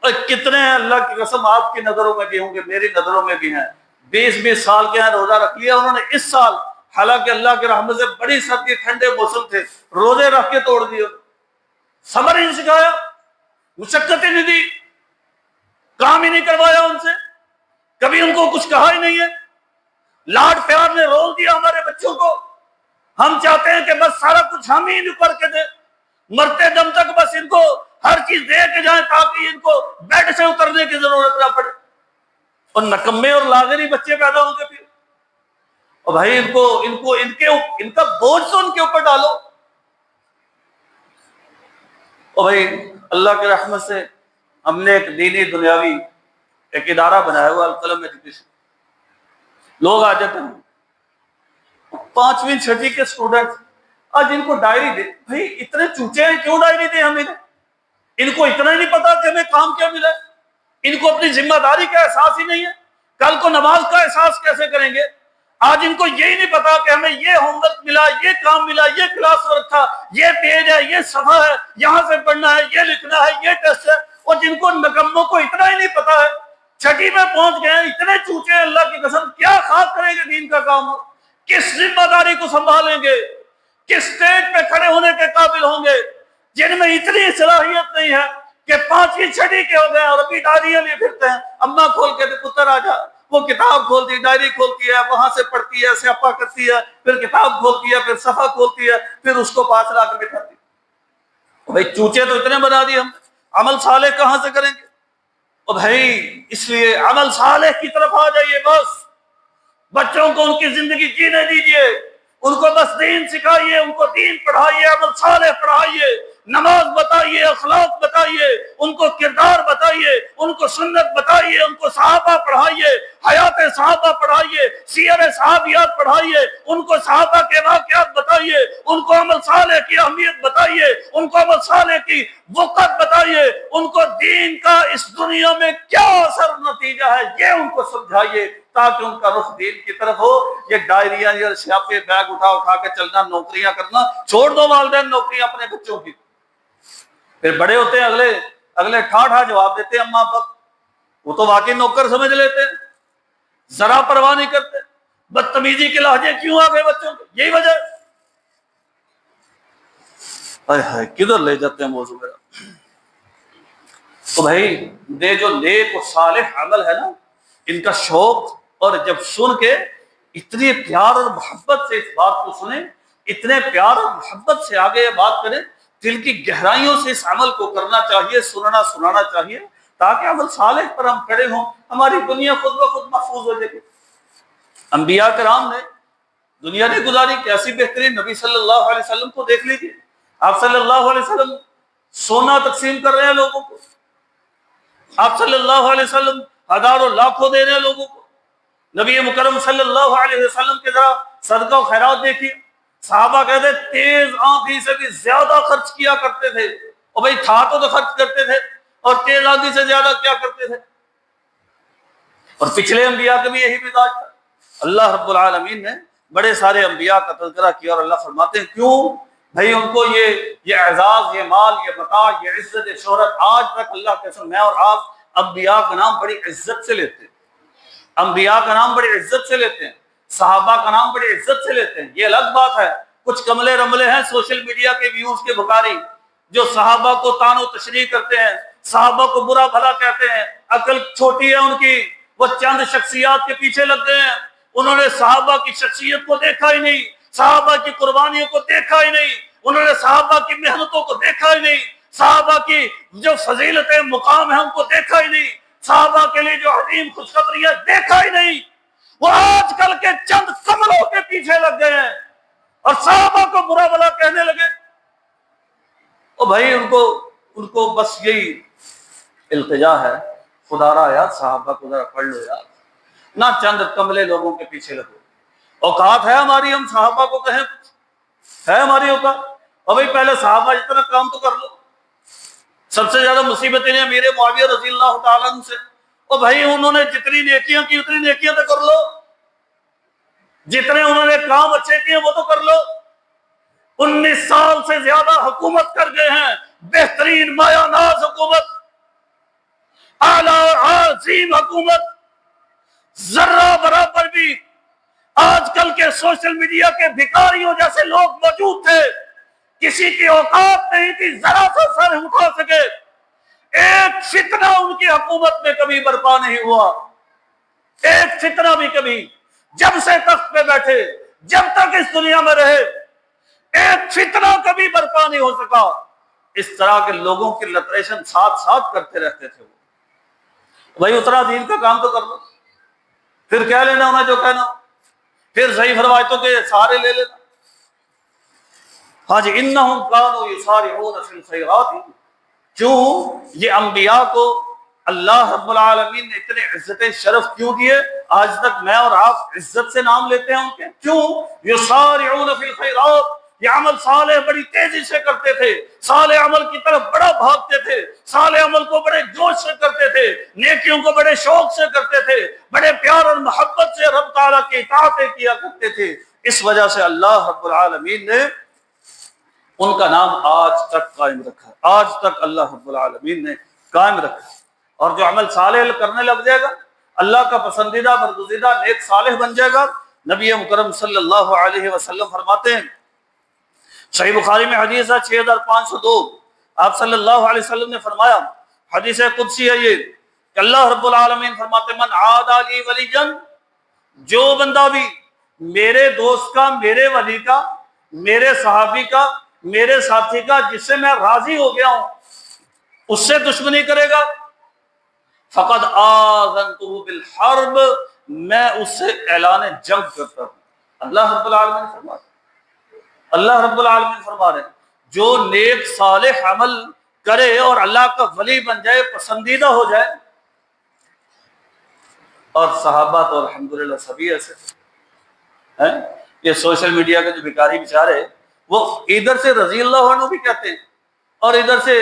اور کتنے ہیں اللہ کی قسم، آپ کی نظروں میں بھی ہوں گے، میری نظروں میں بھی ہیں، 20 سال کے ہیں روزہ رکھ لیا انہوں نے اس سال، حالانکہ اللہ کی رحمت سے بڑی سردی ٹھنڈے موسم تھے، روزے رکھ کے توڑ دیے، صبر ہی نہیں سکھایا، مشقت ہی نہیں دی، کام ہی نہیں کروایا ان سے، کبھی ان کو کچھ کہا ہی نہیں ہے، لاڈ پیار نے رول دیا ہمارے بچوں کو۔ ہم چاہتے ہیں کہ بس سارا کچھ ہم ہی کر کے دیں، مرتے دم تک بس ان کو ہر چیز دے کے جائیں تاکہ ان کو بیڈ سے اترنے کی ضرورت نہ پڑے، اور نکمے اور لاغری بچے پیدا ہوں گے پھر۔ اور بھائی ان کا بوجھ تو ان کے اوپر ڈالو۔ اور بھائی اللہ کی رحمت سے ہم نے ایک دینی دنیاوی ایک ادارہ بنایا ہوا القلم ایجوکیشن، لوگ آ جاتے ہیں 5ویں 6ویں کے اسٹوڈنٹ، آج ان کو ڈائری دے، بھائی اتنے چوچے ہیں کیوں ڈائری دیں ہم انہیں؟ ان کو اتنا ہی نہیں پتا کہ ہمیں کام کیا ملا ہے، ان کو اپنی ذمہ داری کا احساس ہی نہیں ہے، کل کو نماز کا احساس کیسے کریں گے؟ آج ان کو یہی نہیں پتا کہ ہمیں یہ ہوم ورک ملا، یہ کام ملا، یہ کلاس ورک تھا، یہ پیج ہے، یہ صفحہ ہے، یہاں سے پڑھنا ہے، یہ لکھنا ہے، یہ ٹیسٹ ہے۔ اور جن کو نکموں کو اتنا ہی نہیں پتا ہے، 6ٹھی میں پہنچ گئے ہیں، اتنے چوچے ہیں، اللہ کی قسم کیا خاک کریں گے دین کا کام؟ کس ذمہ داری کو سنبھالیں گے؟ کس سٹیج پہ کھڑے ہونے کے قابل ہوں گے جن میں اتنی صلاحیت نہیں ہے کہ 5ویں 6ٹھی کے ہو گئے اور ابھی ڈائریاں لیے پھرتے ہیں؟ اماں کھول کے پتر آ جا، وہ کتاب کھولتی، ڈائری کھولتی ہے، وہاں سے پڑھتی ہے، سیاپا کرتی ہے، پھر کتاب کھولتی ہے، پھر صفحہ کھولتی ہے، پھر اس کو پاس لا کے بٹھاتی ہے۔ بھائی چوچے تو اتنے بنا دیے ہم، عمل صالح کہاں سے کریں گے؟ اور بھائی اس لیے عمل صالح کی طرف آ جائیے، بس بچوں کو ان کی زندگی جینے دیجیے، ان کو بس دین سکھائیے، ان کو دین پڑھائیے، عمل صالح پڑھائیے، نماز بتائیے، اخلاق بتائیے، ان کو کردار بتائیے، ان کو سنت بتائیے، ان کو صحابہ پڑھائیے، حیات صحابہ پڑھائیے، سیر صحابیات پڑھائیے، ان کو صحابہ کے واقعات بتائیے، ان کو عمل صالح کی اہمیت بتائیے، ان کو عمل صالح کی وقت بتائیے، ان کو دین کا اس دنیا میں کیا اثر نتیجہ ہے یہ ان کو سمجھائیے، تاکہ ان کا رخ دین کی طرف ہو۔ یہ ڈائریاں یا سیاپے بیگ اٹھا کے چلنا، نوکریاں کرنا، چھوڑ دو والدین نوکریاں اپنے بچوں کی، پھر بڑے ہوتے ہیں اگلے ٹھا جواب دیتے ہیں اماں ابا، وہ تو واقعی نوکر سمجھ لیتے ہیں، ذرا پرواہ نہیں کرتے۔ بدتمیزی کے لہجے کیوں آ گئے بچوں کے؟ یہی وجہ ہے۔ کدھر لے جاتے ہیں موضوع میرا؟ تو بھائی یہ جو نیک و صالح عمل ہے نا، ان کا شوق، اور جب سن کے اتنی پیار اور محبت سے اس بات کو سنیں، اتنے پیار اور محبت سے آگے یہ بات کریں، دل کی گہرائیوں سے اس عمل کو کرنا چاہیے، سنانا چاہیے، تاکہ عمل صالح پر ہم کھڑے ہوں، ہماری دنیا خود بخود محفوظ ہو جائے گی۔ انبیاء کرام نے دنیا نے گزاری، کیسی بہترین، نبی صلی اللہ علیہ وسلم کو دیکھ لیجیے، آپ صلی اللہ علیہ وسلم سونا تقسیم کر رہے ہیں لوگوں کو، آپ صلی اللہ علیہ وسلم ہزاروں لاکھوں دے رہے ہیں لوگوں کو۔ نبی مکرم صلی اللہ علیہ وسلم کے ذرا صدقہ و خیرات دیکھیے، صحابہ کہتے تیز آندھی سے بھی زیادہ خرچ کیا کرتے تھے، اور بھائی تھا تو خرچ کرتے تھے، اور تیز آندھی سے زیادہ کیا کرتے تھے۔ اور پچھلے انبیاء کا بھی یہی مزاج تھا۔ اللہ رب العالمین نے بڑے سارے انبیاء کا تذکرہ کیا، اور اللہ فرماتے ہیں کیوں بھائی ان کو یہ اعزاز، یہ مال، یہ متاع، یہ عزت، یہ شہرت، آج تک اللہ کے قسم میں اور آپ انبیاء کا نام بڑی عزت سے لیتے ہیں، انبیاء کا نام بڑی عزت سے لیتے ہیں، صحابہ کا نام بڑی عزت سے لیتے ہیں۔ یہ الگ بات ہے کچھ کملے رملے ہیں سوشل میڈیا کے ویوز کے بھکاری، جو صحابہ کو طعن و تشریح کرتے ہیں، صحابہ کو برا بھلا کہتے ہیں، عقل چھوٹی ہے ان کی، وہ چند شخصیات کے پیچھے لگ گئے ہیں، انہوں نے صحابہ کی شخصیت کو دیکھا ہی نہیں، صحابہ کی قربانیوں کو دیکھا ہی نہیں، انہوں نے صحابہ کی محنتوں کو دیکھا ہی نہیں، صحابہ کی جو فضیلتیں مقام ہیں ان کو دیکھا ہی نہیں، صحابہ کے لیے جو عظیم خوشخبریاں دیکھا ہی نہیں۔ وہ آج کل کے چند کملوں کے پیچھے لگ گئے ہیں اور صحابہ کو برا بھلا کہنے لگے۔ اور بھائی ان کو بس یہی التجا ہے، خدا را یاد صحابہ کو ذرا پڑھ لو یار، نہ چند کملے لوگوں کے پیچھے لگو۔ اوقات ہے ہماری ہم صحابہ کو کہیں، ہے ہماری اوقات؟ اور بھائی پہلے صحابہ اتنا کام تو کر لو، سب سے زیادہ مصیبتیں ہیں امیر معاویہ رضی اللہ تعالیٰ عنہ سے. اور بھائی انہوں نے جتنی نیکیاں کی اتنی نیکیاں تو کر لو، جتنے انہوں نے کام اچھے کیے وہ تو کر لو. 19 سال سے زیادہ حکومت کر گئے ہیں، بہترین مایہ ناز حکومت، اعلیٰ اور عظیم حکومت. ذرہ برابر بھی آج کل کے سوشل میڈیا کے بھکاریوں جیسے لوگ موجود تھے، کسی کی اوقات نہیں تھی ذرا سا سر اٹھا سکے. ایک فتنہ ان کی حکومت میں کبھی برپا نہیں ہوا، ایک فتنہ بھی کبھی. جب سے تخت پہ بیٹھے، جب تک اس دنیا میں رہے، ایک فتنہ کبھی برپا نہیں ہو سکا. اس طرح کے لوگوں کی لٹریشن ساتھ ساتھ کرتے رہتے تھے. بھائی اتنا دین کا کام تو کر لو، پھر کیا لینا انہیں جو کہنا، پھر صحیح روایتوں کے سہارے لے لینا. ہاں جی، انہم کانوا یسارعون فی الخیرات. کیوں یہ انبیاء کو اللہ رب العالمین نے اتنے عزت شرف کیوں دیے؟ آج تک میں اور آپ عزت سے نام لیتے ہیں ان کے. کیوں؟ یسارعون فی الخیرات، یہ عمل صالح بڑی تیزی سے کرتے تھے، صالح عمل کی طرف بڑا بھاگتے تھے، صالح عمل کو بڑے جوش سے کرتے تھے، نیکیوں کو بڑے شوق سے کرتے تھے، بڑے پیار اور محبت سے رب تعالیٰ کی اطاعتیں کیا کرتے تھے. اس وجہ سے اللہ رب العالمین نے ان کا نام آج تک قائم رکھا، آج تک اللہ رب العالمین نے قائم رکھا. اور جو عمل صالح کرنے لگ جائے گا، اللہ کا پسندیدہ برگزیدہ نیک صالح بن جائے گا. نبی مکرم صلی اللہ علیہ وسلم فرماتے ہیں، صحیح بخاری میں حدیث ہے 6502، آپ صلی اللہ علیہ وسلم نے فرمایا، حدیث قدسی ہے یہ، کہ اللہ رب العالمین فرماتے من عادی لی ولیا، جو بندہ بھی میرے دوست کا، میرے ولی کا، میرے صحابی کا، میرے ساتھی کا، جس سے میں راضی ہو گیا ہوں، اس سے دشمنی کرے گا، فقد آذنتہ بالحرب، میں اس سے اعلان جنگ کرتا ہوں. اللہ رب العالمین فرما رہے، اللہ رب العالمین فرما رہے ہیں جو نیک صالح عمل کرے اور اللہ کا ولی بن جائے، پسندیدہ ہو جائے. اور صحابہ تو الحمدللہ سبھی ایسے ہیں. یہ سوشل میڈیا کے جو بیکاری بیچارے، وہ ادھر سے رضی اللہ عنہ بھی کہتے ہیں اور ادھر سے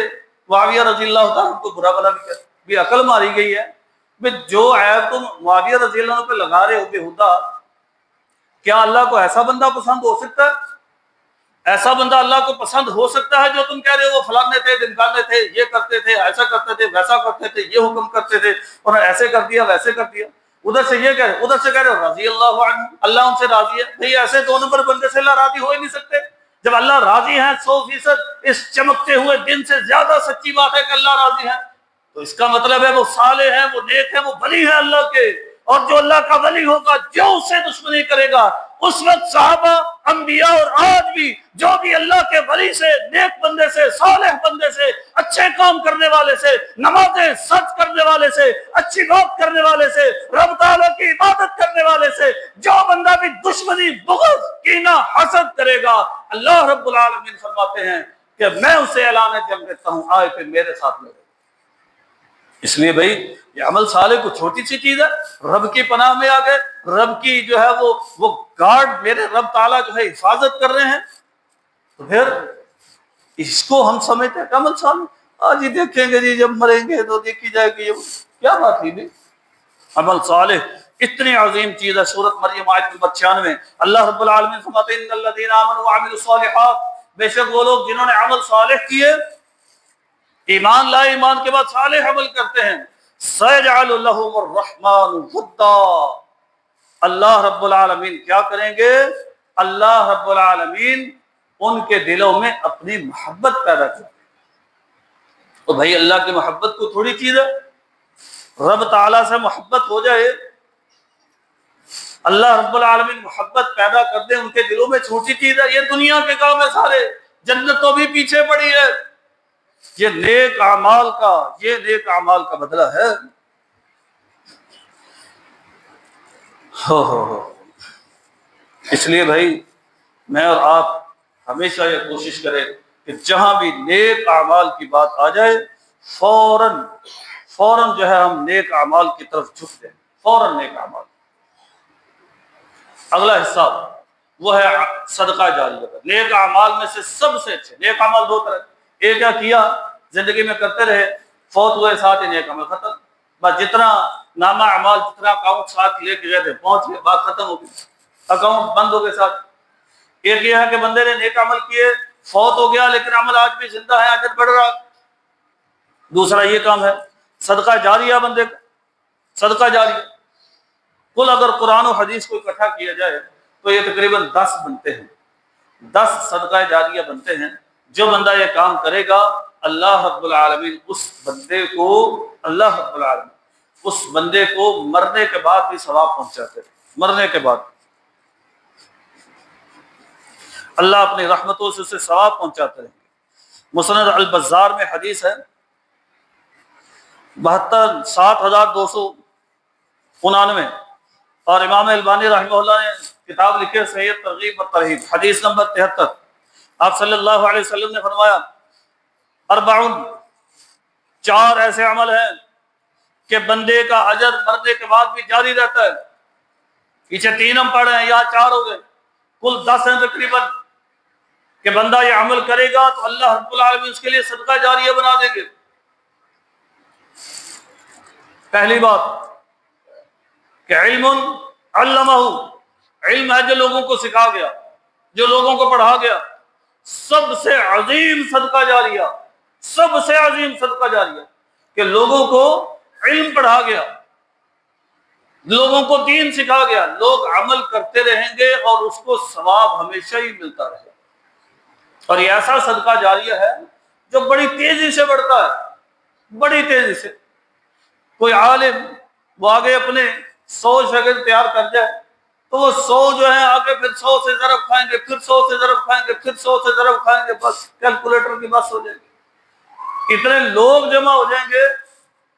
معاویہ رضی اللہ عنہ کو برا بلا بھی کہتے ہیں. بھی عقل ماری گئی ہے. جو عیب تم معاویہ رضی اللہ عنہ پہ لگا رہے ہو بےہودہ، کیا اللہ کو ایسا بندہ پسند ہو سکتا ہے؟ ایسا بندہ اللہ کو پسند ہو سکتا ہے جو تم کہہ رہے ہو وہ فلانے تھے، ڈمکانے تھے، یہ کرتے تھے، ایسا کرتے تھے، ویسا کرتے تھے، یہ حکم کرتے تھے اور ایسے کر دیا ویسے کر دیا. ادھر سے یہ کہہ رہے، ادھر سے کہہ رہے ہو رضی اللہ عنہ، اللہ ان سے راضی ہے. بھئی ایسے 2 نمبر بندے سے اللہ راضی ہو ہی نہیں سکتے. جب اللہ راضی ہیں 100%، اس چمکتے ہوئے دن سے زیادہ سچی بات ہے کہ اللہ راضی ہے. تو اس کا مطلب ہے وہ صالح ہیں، وہ نیک ہیں، وہ ولی ہیں اللہ کے. اور جو اللہ کا ولی ہوگا، جو اس سے دشمنی کرے گا، اس وقت صحابہ، انبیاء اور آج بھی جو بھی اللہ کے ولی سے، نیک بندے سے، صالح بندے سے، اچھے کام کرنے والے سے، نمازیں سچ کرنے والے سے، اچھی بات کرنے والے سے، رب تعالیٰ کی عبادت کرنے والے سے، جو بندہ بھی دشمنی، بغض، کینہ، حسد کرے گا، اللہ رب العالمین فرماتے ہیں کہ میں اسے اعلان جنگ دیتا ہوں، آئے پھر میرے ساتھ لڑے. اس لیے بھائی یہ عمل صالح کو چھوٹی سی چیز ہے. رب کی پناہ میں آ گئے، رب کی جو ہے وہ گارڈ، میرے رب تعالیٰ جو ہے حفاظت کر رہے ہیں، تو پھر اس کو ہم سمجھتے ہیں کہ عمل صالح آج ہی دیکھیں گے جی، جب مریں گے تو دیکھی جائے گی. کیا بات ہے بھائی، عمل صالح اتنی عظیم چیز ہے. سورۃ مریم آیت نمبر 96 اللہ رب العالمین فرماتے ہیں ان الذین آمنوا وعملوا الصالحات، بے شک وہ لوگ جنہوں نے عمل صالح کیے، ایمان لائے، ایمان کے بعد صالح عمل کرتے ہیں، سَيَجْعَلُ لَهُمُ الرَّحْمَنُ وُدًّا، اللہ رب العالمین کیا کریں گے؟ اللہ رب العالمین ان کے دلوں میں اپنی محبت پیدا کریں گے. تو بھائی اللہ کی محبت کو تھوڑی چیز ہے، رب تعالیٰ سے محبت ہو جائے، اللہ رب العالمین محبت پیدا کر دے ان کے دلوں میں، چھوٹی چیز ہے. یہ دنیا کے کام ہے سارے، جنت تو بھی پیچھے پڑی ہے. یہ نیک اعمال کا بدلہ ہے. اس لیے بھائی میں اور آپ ہمیشہ یہ کوشش کریں کہ جہاں بھی نیک اعمال کی بات آ جائے، فوراً جو ہے ہم نیک اعمال کی طرف جھک دیں، فوراً نیک اعمال. اگلا حصہ وہ ہے صدقہ جاریہ. نیک اعمال میں سے سب سے اچھے نیک اعمال 2 طرح. ایک کیا زندگی میں کرتے رہے، فوت ہوئے ساتھ ہی نیک عمل ختم، بس جتنا نامہ اعمال جتنا اکاؤنٹ ساتھ لے کے گئے تھے پہنچ گئے، بات ختم ہو گئی، اکاؤنٹ بند ہو گئے ساتھ۔ ایک یہ ہے کہ بندے نے نیک عمل کیے، فوت ہو گیا لیکن عمل آج بھی زندہ ہے، اجر بڑھ رہا۔ دوسرا یہ کام ہے صدقہ جاریہ، بندے کا صدقہ جاریہ، کل اگر قرآن و حدیث کو اکٹھا کیا جائے تو یہ تقریباً 10 بنتے ہیں، 10 صدقہ جاریہ بنتے ہیں۔ جو بندہ یہ کام کرے گا اللہ رب العالمین اس بندے کو مرنے کے بعد بھی ثواب پہنچاتے ہیں، مرنے کے بعد اللہ اپنی رحمتوں سے اسے ثواب پہنچاتے رہیں گے۔ مسند البزار میں حدیث ہے 72,299، اور امام البانی رحمہ اللہ نے کتاب لکھی ہے صحیح ترغیب و ترہیب، حدیث نمبر 73۔ آپ صلی اللہ علیہ وسلم نے فرمایا 40 4 ایسے عمل ہیں کہ بندے کا اجر مرنے کے بعد بھی جاری رہتا ہے۔ پیچھے 3 ہم پڑھ رہے ہیں، یہاں 4 ہو گئے، کل 10 ہیں تقریباً، کہ بندہ یہ عمل کرے گا تو اللہ رب العالمین اس کے لیے صدقہ جاریہ بنا دیں گے۔ پہلی بات کہ علم علمہ، علم ہے جو لوگوں کو سکھا گیا، جو لوگوں کو پڑھا گیا، سب سے عظیم صدقہ جاریہ، سب سے عظیم صدقہ جاریہ کہ لوگوں کو علم پڑھا گیا، لوگوں کو دین سکھا گیا، لوگ عمل کرتے رہیں گے اور اس کو ثواب ہمیشہ ہی ملتا رہے۔ اور یہ ایسا صدقہ جاریہ ہے جو بڑی تیزی سے بڑھتا ہے، بڑی تیزی سے۔ کوئی عالم وہ آگے اپنے 100 شاگرد تیار کر جائے تو وہ 100 جو ہیں آگے پھر 100 سے ضرب کھائیں گے، پھر 100 سے ضرب کھائیں گے، پھر 100 سے ضرب کھائیں گے، بس کیلکولیٹر کی بس ہو جائے گی۔ اتنے لوگ جمع ہو جائیں گے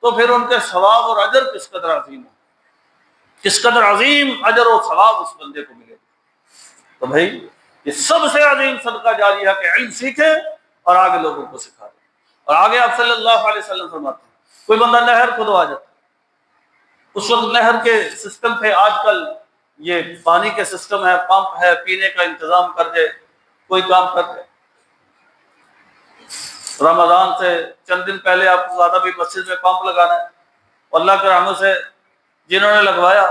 تو پھر ان کے ثواب اور اجر کس قدر عظیم ہے، کس قدر عظیم اجر اور ثواب اس بندے کو ملے گا۔ تو بھائی یہ سب سے عظیم صدقہ جاریہ ہے کہ علم سیکھے اور آگے لوگوں کو سکھا دے۔ اور آگے آپ صلی اللہ علیہ وسلم فرماتے ہیں کوئی بندہ نہر کھدوا جاتا ہے، اس وقت نہر کے سسٹم تھے، آج کل یہ پانی کے سسٹم ہے، پمپ ہے، پینے کا انتظام کر دے، کوئی کام کر دے۔ رمضان سے چند دن پہلے آپ کو زیادہ بھی مسجد میں پمپ لگانا ہے، اللہ کے رحمت سے جنہوں نے لگوایا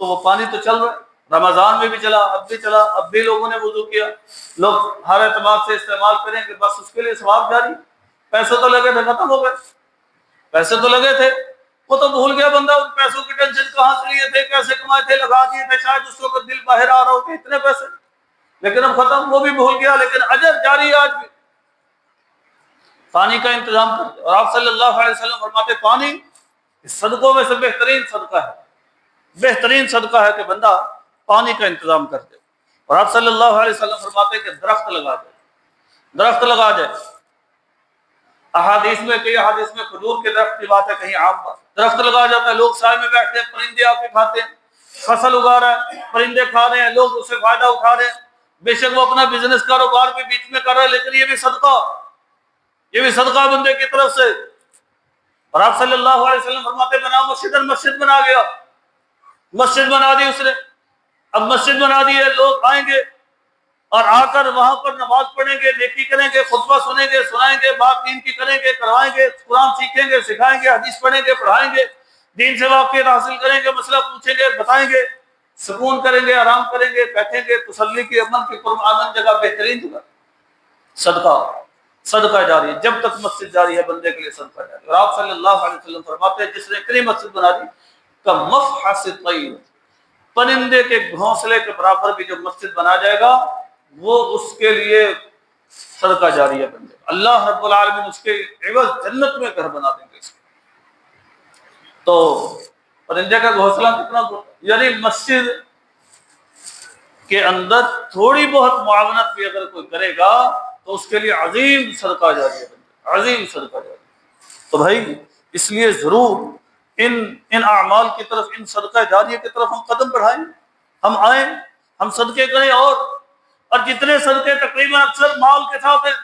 تو وہ پانی تو چل رہا ہے، رمضان میں بھی چلا، اب بھی چلا، اب بھی لوگوں نے وضو کیا، لوگ ہر اعتماد سے استعمال کریں کہ بس اس کے لیے ثواب جاری۔ پیسے تو لگے تھے، ختم ہو گئے، پیسے تو لگے تھے، وہ تو بھول گیا بندہ ان پیسوں کی ٹینشن کہاں سے لیے تھے، کیسے کمائے تھے، لگا دیے تھے، شاید اس وقت دل باہر آ رہا ہو کہ اتنے پیسے، لیکن اب ختم، وہ بھی بھول گیا، لیکن اجر جاری ہے آج بھی۔ پانی کا انتظام کرتے، اور آپ صلی اللہ علیہ وسلم فرماتے پانی صدقوں میں سے بہترین صدقہ ہے، بہترین صدقہ ہے کہ بندہ پانی کا انتظام کر دے۔ اور آپ صلی اللہ علیہ وسلم فرماتے کہ درخت لگا دے، درخت لگا دے۔ احادیث میں کئی احادیث میں کھجور کے درخت کی بات ہے، کہیں عام بات، درخت لگا جاتا ہے، لوگ سائے میں بیٹھتے ہیں، پرندے آ کے کھاتے ہیں، فصل اگا رہا ہے، پرندے کھا رہے ہیں، لوگ اس سے فائدہ اٹھا رہے ہیں، بے شک وہ اپنا بزنس کاروبار بھی بیچ میں کر رہا ہے، لیکن یہ بھی صدقہ، یہ بھی صدقہ بندے کی طرف سے۔ اور آپ صلی اللہ علیہ وسلم فرماتے بنا مسجد بنا گیا، مسجد بنا دی اس نے، اب مسجد بنا دی ہے، لوگ آئیں گے اور آ کر وہاں پر نماز پڑھیں گے، نیکی کریں گے، خطبہ سنیں گے، سنائیں گے، بات دین کی کریں گے، کروائیں گے، قرآن سیکھیں گے، سکھائیں گے، حدیث پڑھیں گے، پڑھائیں گے، دین سے واقفیت حاصل کریں گے، مسئلہ پوچھیں گے، بتائیں گے، سکون کریں گے، آرام کریں گے، بیٹھیں گے، تسلی کی امن کی پرامن جگہ، بہترین جگہ، صدقہ، صدقہ جاری، جب تک مسجد جاری ہے بندے کے لیے صدقہ جاری۔ اور آپ صلی اللہ علیہ وسلم فرماتے ہیں جس نے اتنی مسجد بنا دی کہ مفحص الطیر، پرندے کے گھونسلے کے برابر بھی جو مسجد بنا جائے گا وہ اس کے لیے صدقہ جاری ہے بندے، اللہ رب العالمین اس کے عوض جنت میں گھر بنا دیں گے اس کے۔ تو پرندے کا گھونسلہ کتنا، یعنی مسجد کے اندر تھوڑی بہت معاونت بھی اگر کوئی کرے گا تو اس کے لیے عظیم صدقہ جاری ہے، عظیم صدقہ جاری ہے۔ تو بھائی اس لیے ضرور ان اعمال کی طرف، ان صدقہ جاریہ کی طرف ہم قدم بڑھائیں، ہم آئیں، ہم صدقے کریں، اور جتنے صدقے تقریباً اکثر مال کے ساتھ ہیں،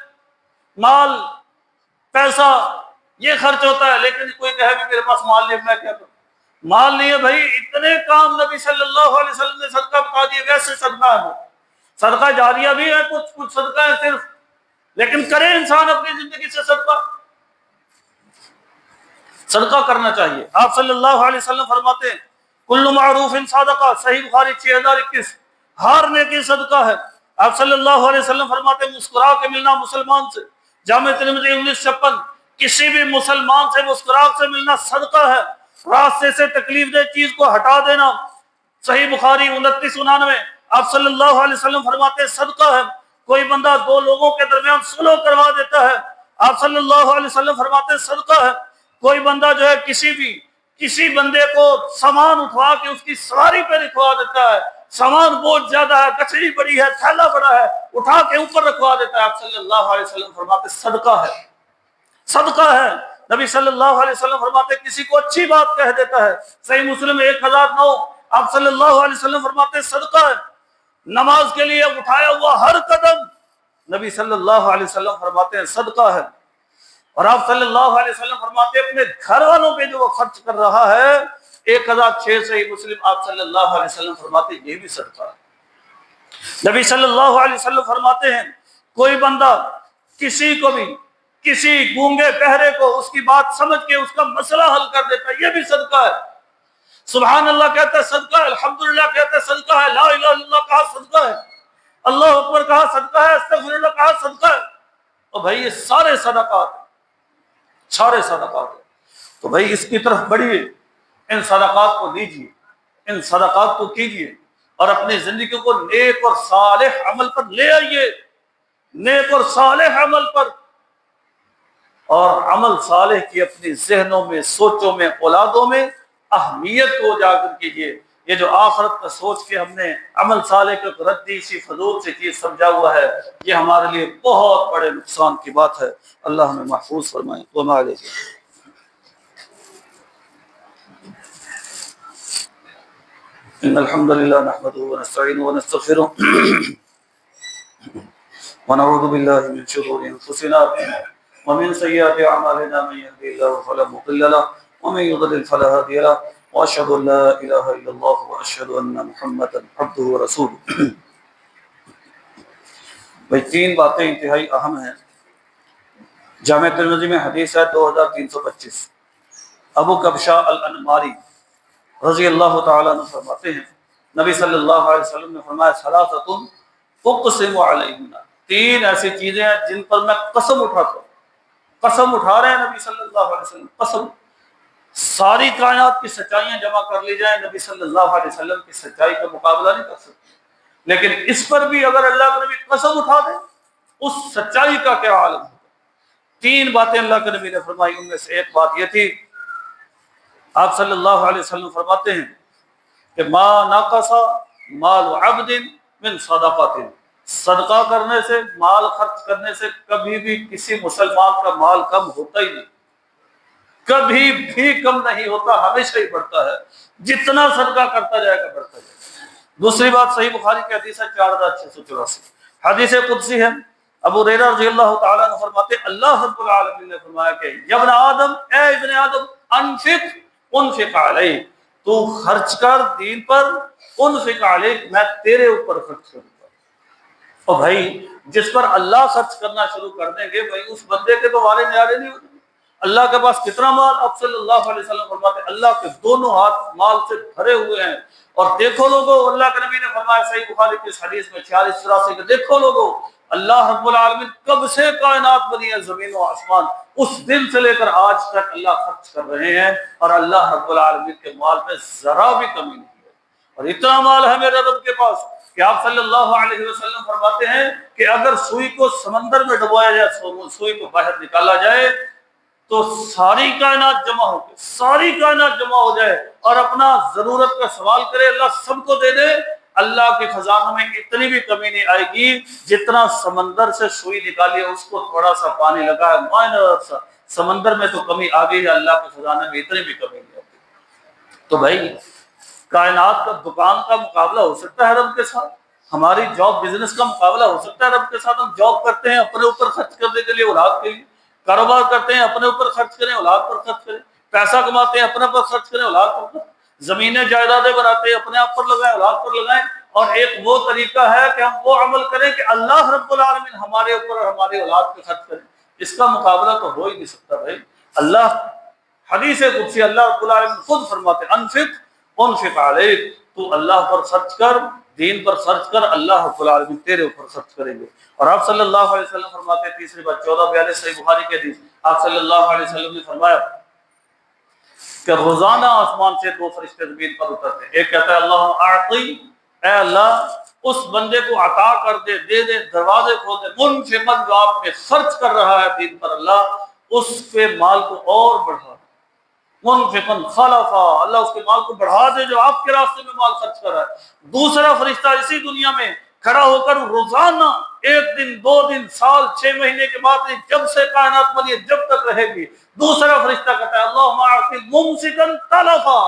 مال، پیسہ یہ خرچ ہوتا ہے، لیکن کوئی کہے بھی میرے پاس مال نہیں، میں کیا کروں، مال نہیں ہے بھائی، اتنے کام نبی صلی اللہ علیہ وسلم نے صدقہ بتا دیے، ویسے صدقہ ہے، وہ صدقہ جاریہ بھی ہے، کچھ صدقہ ہے صرف، لیکن کرے انسان اپنی زندگی سے صدقہ۔ صدقہ کرنا چاہیے۔ آپ صلی اللہ علیہ وسلم فرماتے ہیں کل معروف صدقہ، صحیح بخاری 6021، ہر نیکی صدقہ ہے۔ آپ صلی اللہ علیہ وسلم فرماتے ہیں مسکرا کے ملنا مسلمان سے، جامع ترمذی 1956، کسی بھی مسلمان سے مسکرا سے ملنا صدقہ ہے۔ راستے سے تکلیف دہ چیز کو ہٹا دینا، صحیح بخاری 2999، آپ صلی اللہ علیہ وسلم فرماتے ہیں صدقہ ہے۔ کوئی بندہ دو لوگوں کے درمیان صلح کروا دیتا ہے، آپ صلی اللہ علیہ وسلم فرماتے ہیں صدقہ ہے۔ کوئی بندہ جو ہے کسی بندے کو سامان اٹھوا کے اس کی سواری پہ رکھوا دیتا ہے، سامان بہت زیادہ ہے، کچھڑی بڑی ہے، تھیلا بڑا ہے، اٹھا کے اوپر رکھوا دیتا ہے، آپ صلی اللہ علیہ وسلم فرماتے ہیں صدقہ ہے، صدقہ ہے۔ نبی صلی اللہ علیہ وسلم فرماتے ہیں کسی کو اچھی بات کہہ دیتا ہے، صحیح مسلم 1009، آپ صلی اللہ علیہ وسلم فرماتے ہیں صدقہ ہے۔ نماز کے لیے اٹھایا ہوا ہر قدم نبی صلی اللہ علیہ وسلم فرماتے ہیں صدقہ ہے۔ اور آپ صلی اللہ علیہ وسلم فرماتے ہیں اپنے گھر والوں پہ جو وہ خرچ کر رہا ہے 1006، صحیح مسلم، آپ صلی اللہ علیہ وسلم فرماتے ہیں یہ بھی صدقہ ہے۔ نبی صلی اللہ علیہ وسلم فرماتے ہیں کوئی بندہ کسی گونگے بہرے کو اس کی بات سمجھ کے اس کا مسئلہ حل کر دیتا ہے، یہ بھی صدقہ ہے۔ سبحان اللہ کہتا ہے صدقہ ہے، الحمدللہ کہتا ہے صدقہ ہے، لا الہ الا اللہ کہا صدقہ ہے، اللہ اکبر کہا صدقہ ہے، استغفر اللہ کہا صدقہ ہے۔ تو بھائی یہ سارے صدقات ہیں۔ تو بھائی اس کی طرف بڑھیے، ان صدقات کو لیجیے، ان صدقات کو کیجیے، اور اپنی زندگی کو نیک اور صالح عمل پر لے آئیے، نیک اور صالح عمل پر، اور عمل صالح کی اپنی ذہنوں میں، سوچوں میں، اولادوں میں اہمیت کو اجاگر کیجیے۔ یہ جو آخرت کا سوچ کے ہم نے عمل صالح کو ردی سی فضول سی چیز سمجھا ہوا ہے، یہ ہمارے لیے بہت بڑے نقصان کی بات ہے۔ اللہ ہمیں محفوظ فرمائے۔ وما علیکم۔ ان الحمد للہ نحمده ونستعینه ونستغفره ونعوذ باللہ من شرور انفسنا ومن سیئات اعمالنا، من يهده الله فلا مضل له ومن يضلل فلا هادي له، واشهد ان لا اله الا الله واشهد ان محمدا عبده ورسوله۔ بھائی تین باتیں انتہائی اہم ہیں۔ جامع ترمذی میں حدیث ہے 2325، ابو کبشہ الانماری رضی اللہ تعالیٰ عنہ فرماتے ہیں نبی صلی اللہ علیہ وسلم نے فرمایا ثلاثۃ اقسم علیہن، تین ایسی چیزیں ہیں جن پر میں قسم اٹھاتا ہوں۔ قسم اٹھا رہے ہیں نبی صلی اللہ علیہ وسلم، قسم۔ ساری کائنات کی سچائیاں جمع کر لی جائیں، نبی صلی اللہ علیہ وسلم کی سچائی کا مقابلہ نہیں کر سکتے، لیکن اس پر بھی اگر اللہ کے نبی قسم اٹھا دیں اس سچائی کا کیا عالم ہوگا۔ تین باتیں اللہ کے نبی نے فرمائی، ان میں سے ایک بات یہ تھی، آپ صلی اللہ علیہ وسلم فرماتے ہیں کہ ما نقص مال عبد من صدقۃ، صدقہ کرنے سے، مال خرچ کرنے سے کبھی بھی کسی مسلمان کا مال کم ہوتا ہی نہیں، کبھی بھی کم نہیں ہوتا، ہمیشہ ہی بڑھتا ہے، جتنا صدقہ کرتا جائے گا بڑھتا جائے گا۔ دوسری بات صحیح بخاری کی حدیث ہے 4684، حدیث قدسی ہے، ابو ہریرہ رضی اللہ تعالیٰ عنہ فرماتے ہیں اللہ رب العالمین نے فرمایا کہ یا ابن آدم، اے ابن آدم، انفق علیہ، تو خرچ کر دین پر، انفق علیہ، میں تیرے اوپر خرچ کروں گا۔ اور بھائی جس پر اللہ خرچ کرنا شروع کر دیں گے، بھائی اس بندے کے تو وارے نیارے نہیں ہوتے۔ اللہ کے پاس کتنا مال، آپ صلی اللہ علیہ وسلم فرماتے ہیں اللہ کے دونوں ہاتھ مال سے بھرے ہوئے ہیں۔ اور دیکھو لوگو، اللہ کے نبی نے فرمایا صحیح بخاری کی اس حدیث میں 4684 کہ دیکھو لوگو، اللہ رب العالمین کب سے کائنات بنی ہے، زمین و آسمان، اس دن سے لے کر آج تک اللہ خرچ کر رہے ہیں، اور اللہ رب العالمین کے مال میں ذرا بھی کمی نہیں ہے۔ اور اتنا مال ہے میرے رب کے پاس کہ آپ صلی اللہ علیہ وسلم فرماتے ہیں کہ اگر سوئی کو سمندر میں ڈبویا جائے، سوئی کو باہر نکالا جائے تو ساری کائنات جمع ہو گئی، ساری کائنات جمع ہو جائے اور اپنا ضرورت کا سوال کرے، اللہ سب کو دے دے، اللہ کے خزانوں میں اتنی بھی کمی نہیں آئے گی جتنا سمندر سے سوئی نکالی ہے، اس کو تھوڑا سا پانی لگا ہے، مائنر سا، سمندر میں تو کمی آ گئی ہے، اللہ کے خزانے میں اتنی بھی کمی نہیں آتی۔ تو بھائی کائنات کا دکان کا مقابلہ ہو سکتا ہے رب کے ساتھ، ہماری جاب بزنس کا مقابلہ ہو سکتا ہے رب کے ساتھ۔ ہم جاب کرتے ہیں اپنے اوپر خرچ کرنے کے لیے، اولاد کے لیے، کاروبار کرتے ہیں اپنے اوپر خرچ کریں، اولاد پر خرچ کریں، پیسہ کماتے ہیں اپنے پر خرچ کریں، اولاد پر، زمینیں جائیدادیں بناتے ہیں اپنے آپ پر لگائیں، اولاد پر لگائیں۔ اور ایک وہ طریقہ ہے کہ ہم وہ عمل کریں کہ اللہ رب العالمین ہمارے اوپر اور ہماری اولاد پہ خرچ کریں، اس کا مقابلہ تو ہو ہی نہیں سکتا۔ بھائی اللہ حدیث قدسی اللہ رب العالمین خود فرماتے ہیں انفق انفق علیک، تو اللہ پر خرچ کر، دین پر خرچ کر، اللہ رب العالمین تیرے اوپر خرچ کریں گے۔ اور آپ صلی اللہ علیہ وسلم فرماتے ہیں، تیسری بات 1442 صحیح بخاری کی حدیث، آپ صلی اللہ علیہ وسلم نے فرمایا کہ روزانہ آسمان سے دو فرشتے زمین پر اترتے ہیں، ایک کہتا ہے اللہ اعطی، اے اللہ اس بندے کو عطا کر دے، دے دے، دروازے کھول دے، منفقاً جو آپ میں خرچ کر رہا ہے دین پر، اللہ اس کے مال کو اور بڑھا دے، منفقاً خلفا، اللہ اس کے مال کو بڑھا دے جو آپ کے راستے میں مال خرچ کر رہا ہے۔ دوسرا فرشتہ اسی دنیا میں کھڑا ہو کر روزانہ ایک دن، دو دن، سال، 6 مہینے کے بعد جب سے کائنات بنی ہے جب تک رہے گی، دوسرا فرشتہ کہتا ہے اللہم اعطِ ممسکا تلفا،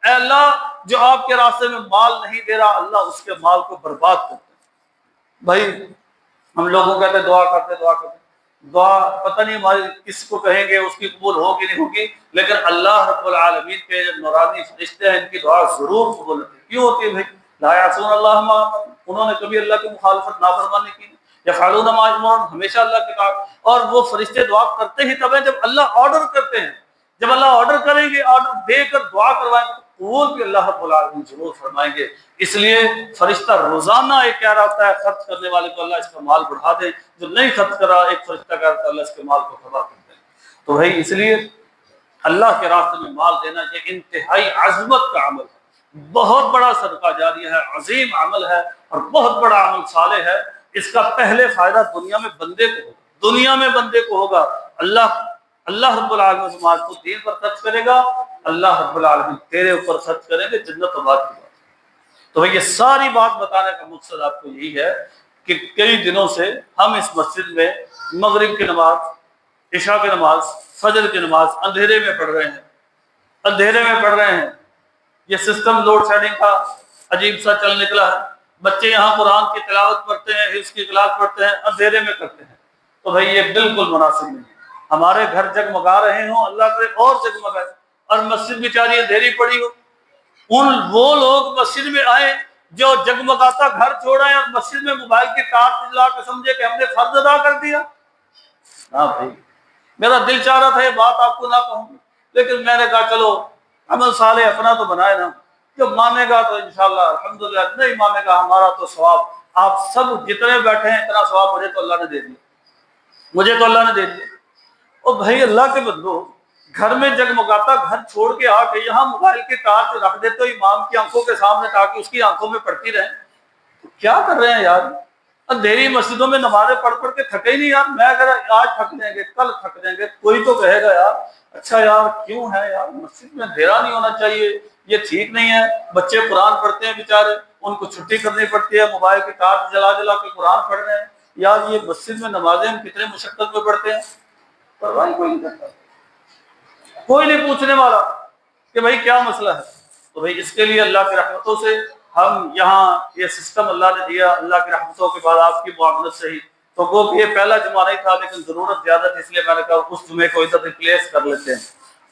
اے اللہ جو آپ کے راستے میں مال نہیں دے رہا، اللہ اس کے مال کو برباد کرتا ہے۔ بھائی ہم لوگوں کہتے ہیں دعا کرتے دعا کرتے، دعا پتہ نہیں ہماری کس کو کہیں گے اس کی قبول ہوگی نہیں ہوگی، لیکن اللہ رب العالمین کے جو نورانی فرشتے ہیں ان کی دعا ضرور قبول ہوتی ہے۔ کیوں ہوتی ہے بھائی؟ لا یعصون اللہ ما امرهم، انہوں نے کبھی اللہ کی مخالفت نافرمانی کی، یفعلون ما یؤمرون، ہمیشہ اللہ کے کام، اور وہ فرشتے دعا کرتے ہی تب ہیں جب اللہ آرڈر کرتے ہیں، جب اللہ آرڈر کریں گے، آرڈر دے کر دعا کروائیں گے، قبول بھی اللہ رب العالمین ضرور فرمائیں گے۔ اس لیے فرشتہ روزانہ ایک کہہ رہا ہوتا ہے خرچ کرنے والے کو اللہ اس کا مال بڑھا دے، جو نہیں خرچ کرا ایک فرشتہ کہہ رہا ہے اللہ اس کے مال کو تباہ کر دے۔ تو بھائی اس لیے اللہ کے راستے میں مال دینا یہ انتہائی عظمت کا عمل ہے، بہت بڑا صدقہ جاریہ ہے، عظیم عمل ہے اور بہت بڑا عمل صالح ہے۔ اس کا پہلے فائدہ دنیا میں بندے کو ہوگا، دنیا میں بندے کو ہوگا، اللہ رب العالمین مال کو دین پر خرچ کرے گا، اللہ رب العالمین تیرے اوپر خرچ کریں گے، جنت و بات کی بات۔ تو یہ ساری بات بتانے کا مقصد آپ کو یہی ہے کہ کئی دنوں سے ہم اس مسجد میں مغرب کی نماز، عشاء کی نماز، فجر کی نماز اندھیرے میں پڑھ رہے ہیں، اندھیرے میں پڑھ رہے ہیں۔ یہ سسٹم لوڈ شیڈنگ کا عجیب سا چل نکلا ہے، بچے یہاں قرآن کی تلاوت پڑھتے ہیں، حفظ کی کلاس پڑھتے ہیں، اندھیرے میں کرتے ہیں، تو بھائی یہ بالکل مناسب نہیں ہے۔ ہمارے گھر جگمگا رہے ہوں، اللہ کرے اور جگمگائے، اور مسجد بیچاری اندھیری پڑی ہو، وہ لوگ مسجد میں آئے جو جگمگاتا گھر چھوڑا ہے اور مسجد میں موبائل کی ٹارچ جلا کے سمجھے کہ ہم نے فرض ادا کر دیا۔ ہاں بھائی میرا دل چاہ رہا تھا یہ بات آپ کو نہ کہوں، لیکن میں نے کہا چلو عمل صالح اپنا تو بنائے نا، جو مانے گا تو انشاءاللہ الحمدللہ، نہیں مانے گا ہمارا تو ثواب، آپ سب جتنے بیٹھے ہیں اتنا ثواب مجھے تو اللہ نے دے دیا، مجھے تو اللہ نے دے دیا۔ اور بھائی اللہ کے بندو، گھر میں جگمگاتا گھر چھوڑ کے آ کے یہاں موبائل کی ٹارچ رکھ دیتے ہو امام کی آنکھوں کے سامنے تاکہ اس کی آنکھوں میں پڑتی رہے، تو کیا کر رہے ہیں یار؟ اندھیری مسجدوں میں نمازیں پڑھ پڑھ کے تھکے ہی نہیں یار، میں اگر آج تھک جائیں گے، کل تھک جائیں گے، کوئی تو کہے گا یار اچھا یار کیوں ہے یار مسجد میں اندھیرا نہیں ہونا چاہیے، یہ ٹھیک نہیں ہے، بچے قرآن پڑھتے ہیں بیچارے، ان کو چھٹی کرنی پڑتی ہے، موبائل کی ٹارچ جلا جلا کے قرآن پڑھ رہے ہیں، یار یہ مسجد میں نمازیں ہم کتنے مشقت میں پڑھتے ہیں، پرواہ کوئی نہیں کرتا، کوئی نہیں پوچھنے والا کہ بھائی کیا مسئلہ ہے۔ تو بھائی اس کے لیے اللہ کی رحمتوں سے ہم یہاں یہ سسٹم اللہ نے دیا، اللہ کی رحمتوں کے بعد آپ کی معاونت سے ہی، تو وہ کہ یہ پہلا جمعہ نہیں تھا لیکن ضرورت زیادہ تھی، اس لیے میں نے کہا اس جمعے کو ادھر ریپلیس کر لیتے ہیں،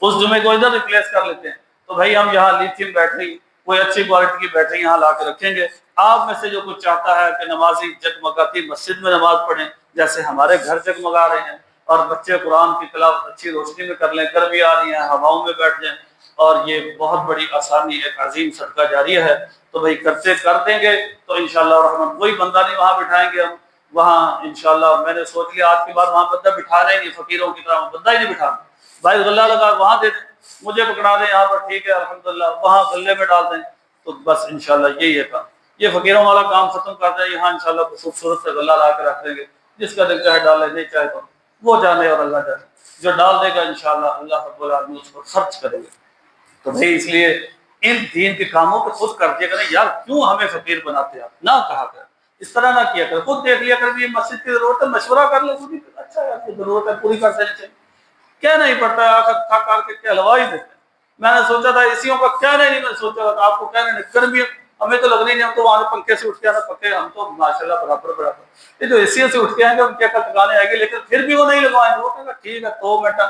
اس جمعے کو ادھر ریپلیس کر لیتے ہیں۔ تو بھائی ہم یہاں لیتھیم بیٹری، کوئی اچھی کوالٹی کی بیٹری یہاں لا کے رکھیں گے۔ آپ میں سے جو کچھ چاہتا ہے کہ نمازی جگمگاتی مسجد میں نماز پڑھیں جیسے ہمارے گھر جگمگا رہے ہیں، اور بچے قرآن کی تلاوت اچھی روشنی میں کر لیں، گرمی آ رہی ہیں ہواؤں میں بیٹھ جائیں، اور یہ بہت بڑی آسانی، ایک عظیم صدقہ جاریہ ہے۔ تو بھائی کرتے کر دیں گے تو انشاءاللہ الرحمن کوئی بندہ نہیں وہاں بٹھائیں گے ہم، وہاں انشاءاللہ میں نے سوچ لیا آج کے بعد وہاں بندہ بٹھا رہے ہیں فقیروں کی طرح، بندہ ہی نہیں بٹھانا، بھائی غلہ لگا وہاں دے دیں، مجھے پکڑا دیں یہاں پر، ٹھیک ہے الحمدللہ، وہاں غلے میں ڈال دیں، تو بس انشاءاللہ یہی ہے کام، یہ فقیروں والا کام ختم کر دیں، یہاں انشاءاللہ خوبصورت سے غلہ لا کے رکھ دیں گے، جس کا دل چاہے ڈالے، نہیں چاہے تو وہ جانے اور اللہ جانے، جو ڈال دے گا انشاءاللہ اللہ رب العالمین اس پر خرچ کرے گا۔ تو بھائی اس لیے ان دین کے کاموں کو خود کر دیا کریں، یار کیوں ہمیں فقیر بناتے ہیں، نہ کہا کر، اس طرح نہ کیا کر، خود دیکھ لیا کر، یہ مسجد کی ضرورت ہے مشورہ کر لے خود ہی، اچھا یار یہ ضرورت ہے پوری کر دینا چاہیے، کیا نہیں پڑتا ہے آخر تھک کر کے کہلوا ہی دیتے ہیں۔ میں نے سوچا تھا اسیوں کا کہنا ہی نہیں، میں سوچا تھا آپ کو کہنا نہیں، گرمی ہمیں تو لگنی نہیں، ہم تو وہاں پنکھے سے اٹھ کے آنا پکے، ہم تو ماشاءاللہ برابر، یہ جو اے سی سے اٹھ کے آئیں گے ان کے عقل ٹکانے آئے گی، لیکن پھر بھی وہ نہیں لگوائیں گے، وہ کہے گا ٹھیک ہے 2 منٹ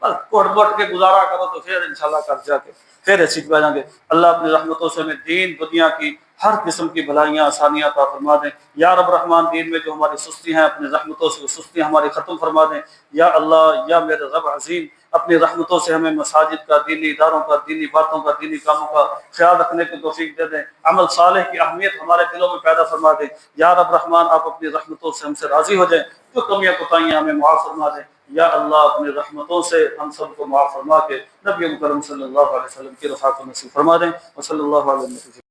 بس کوٹ بٹ کے گزارا کرو، تو پھر انشاءاللہ کر جا کے پھر اے سی پہ جائیں گے۔ اللہ اپنی رحمتوں سے ہمیں دین دنیا کی ہر قسم کی بھلائیاں آسانیاں عطا فرما دیں یا رب رحمان۔ دین میں جو ہماری سستی ہیں اپنی رحمتوں سے وہ سستیاں ہماری ختم فرما دیں یا اللہ یا میرے رب عظیم۔ اپنی رحمتوں سے ہمیں مساجد کا، دینی اداروں کا، دینی باتوں کا، دینی کاموں کا خیال رکھنے کی توفیق دے دیں۔ عمل صالح کی اہمیت ہمارے دلوں میں پیدا فرما دیں یا رب رحمان۔ آپ اپنی رحمتوں سے ہم سے راضی ہو جائیں، جو کمیاں کوتاہیاں ہمیں معاف فرما دیں یا اللہ۔ اپنی رحمتوں سے ہم سب کو معاف فرما کے نبی مکرم صلی اللہ علیہ وسلم کی رفعت نصیب فرما دیں۔ وصلی اللہ علیہ وسلم۔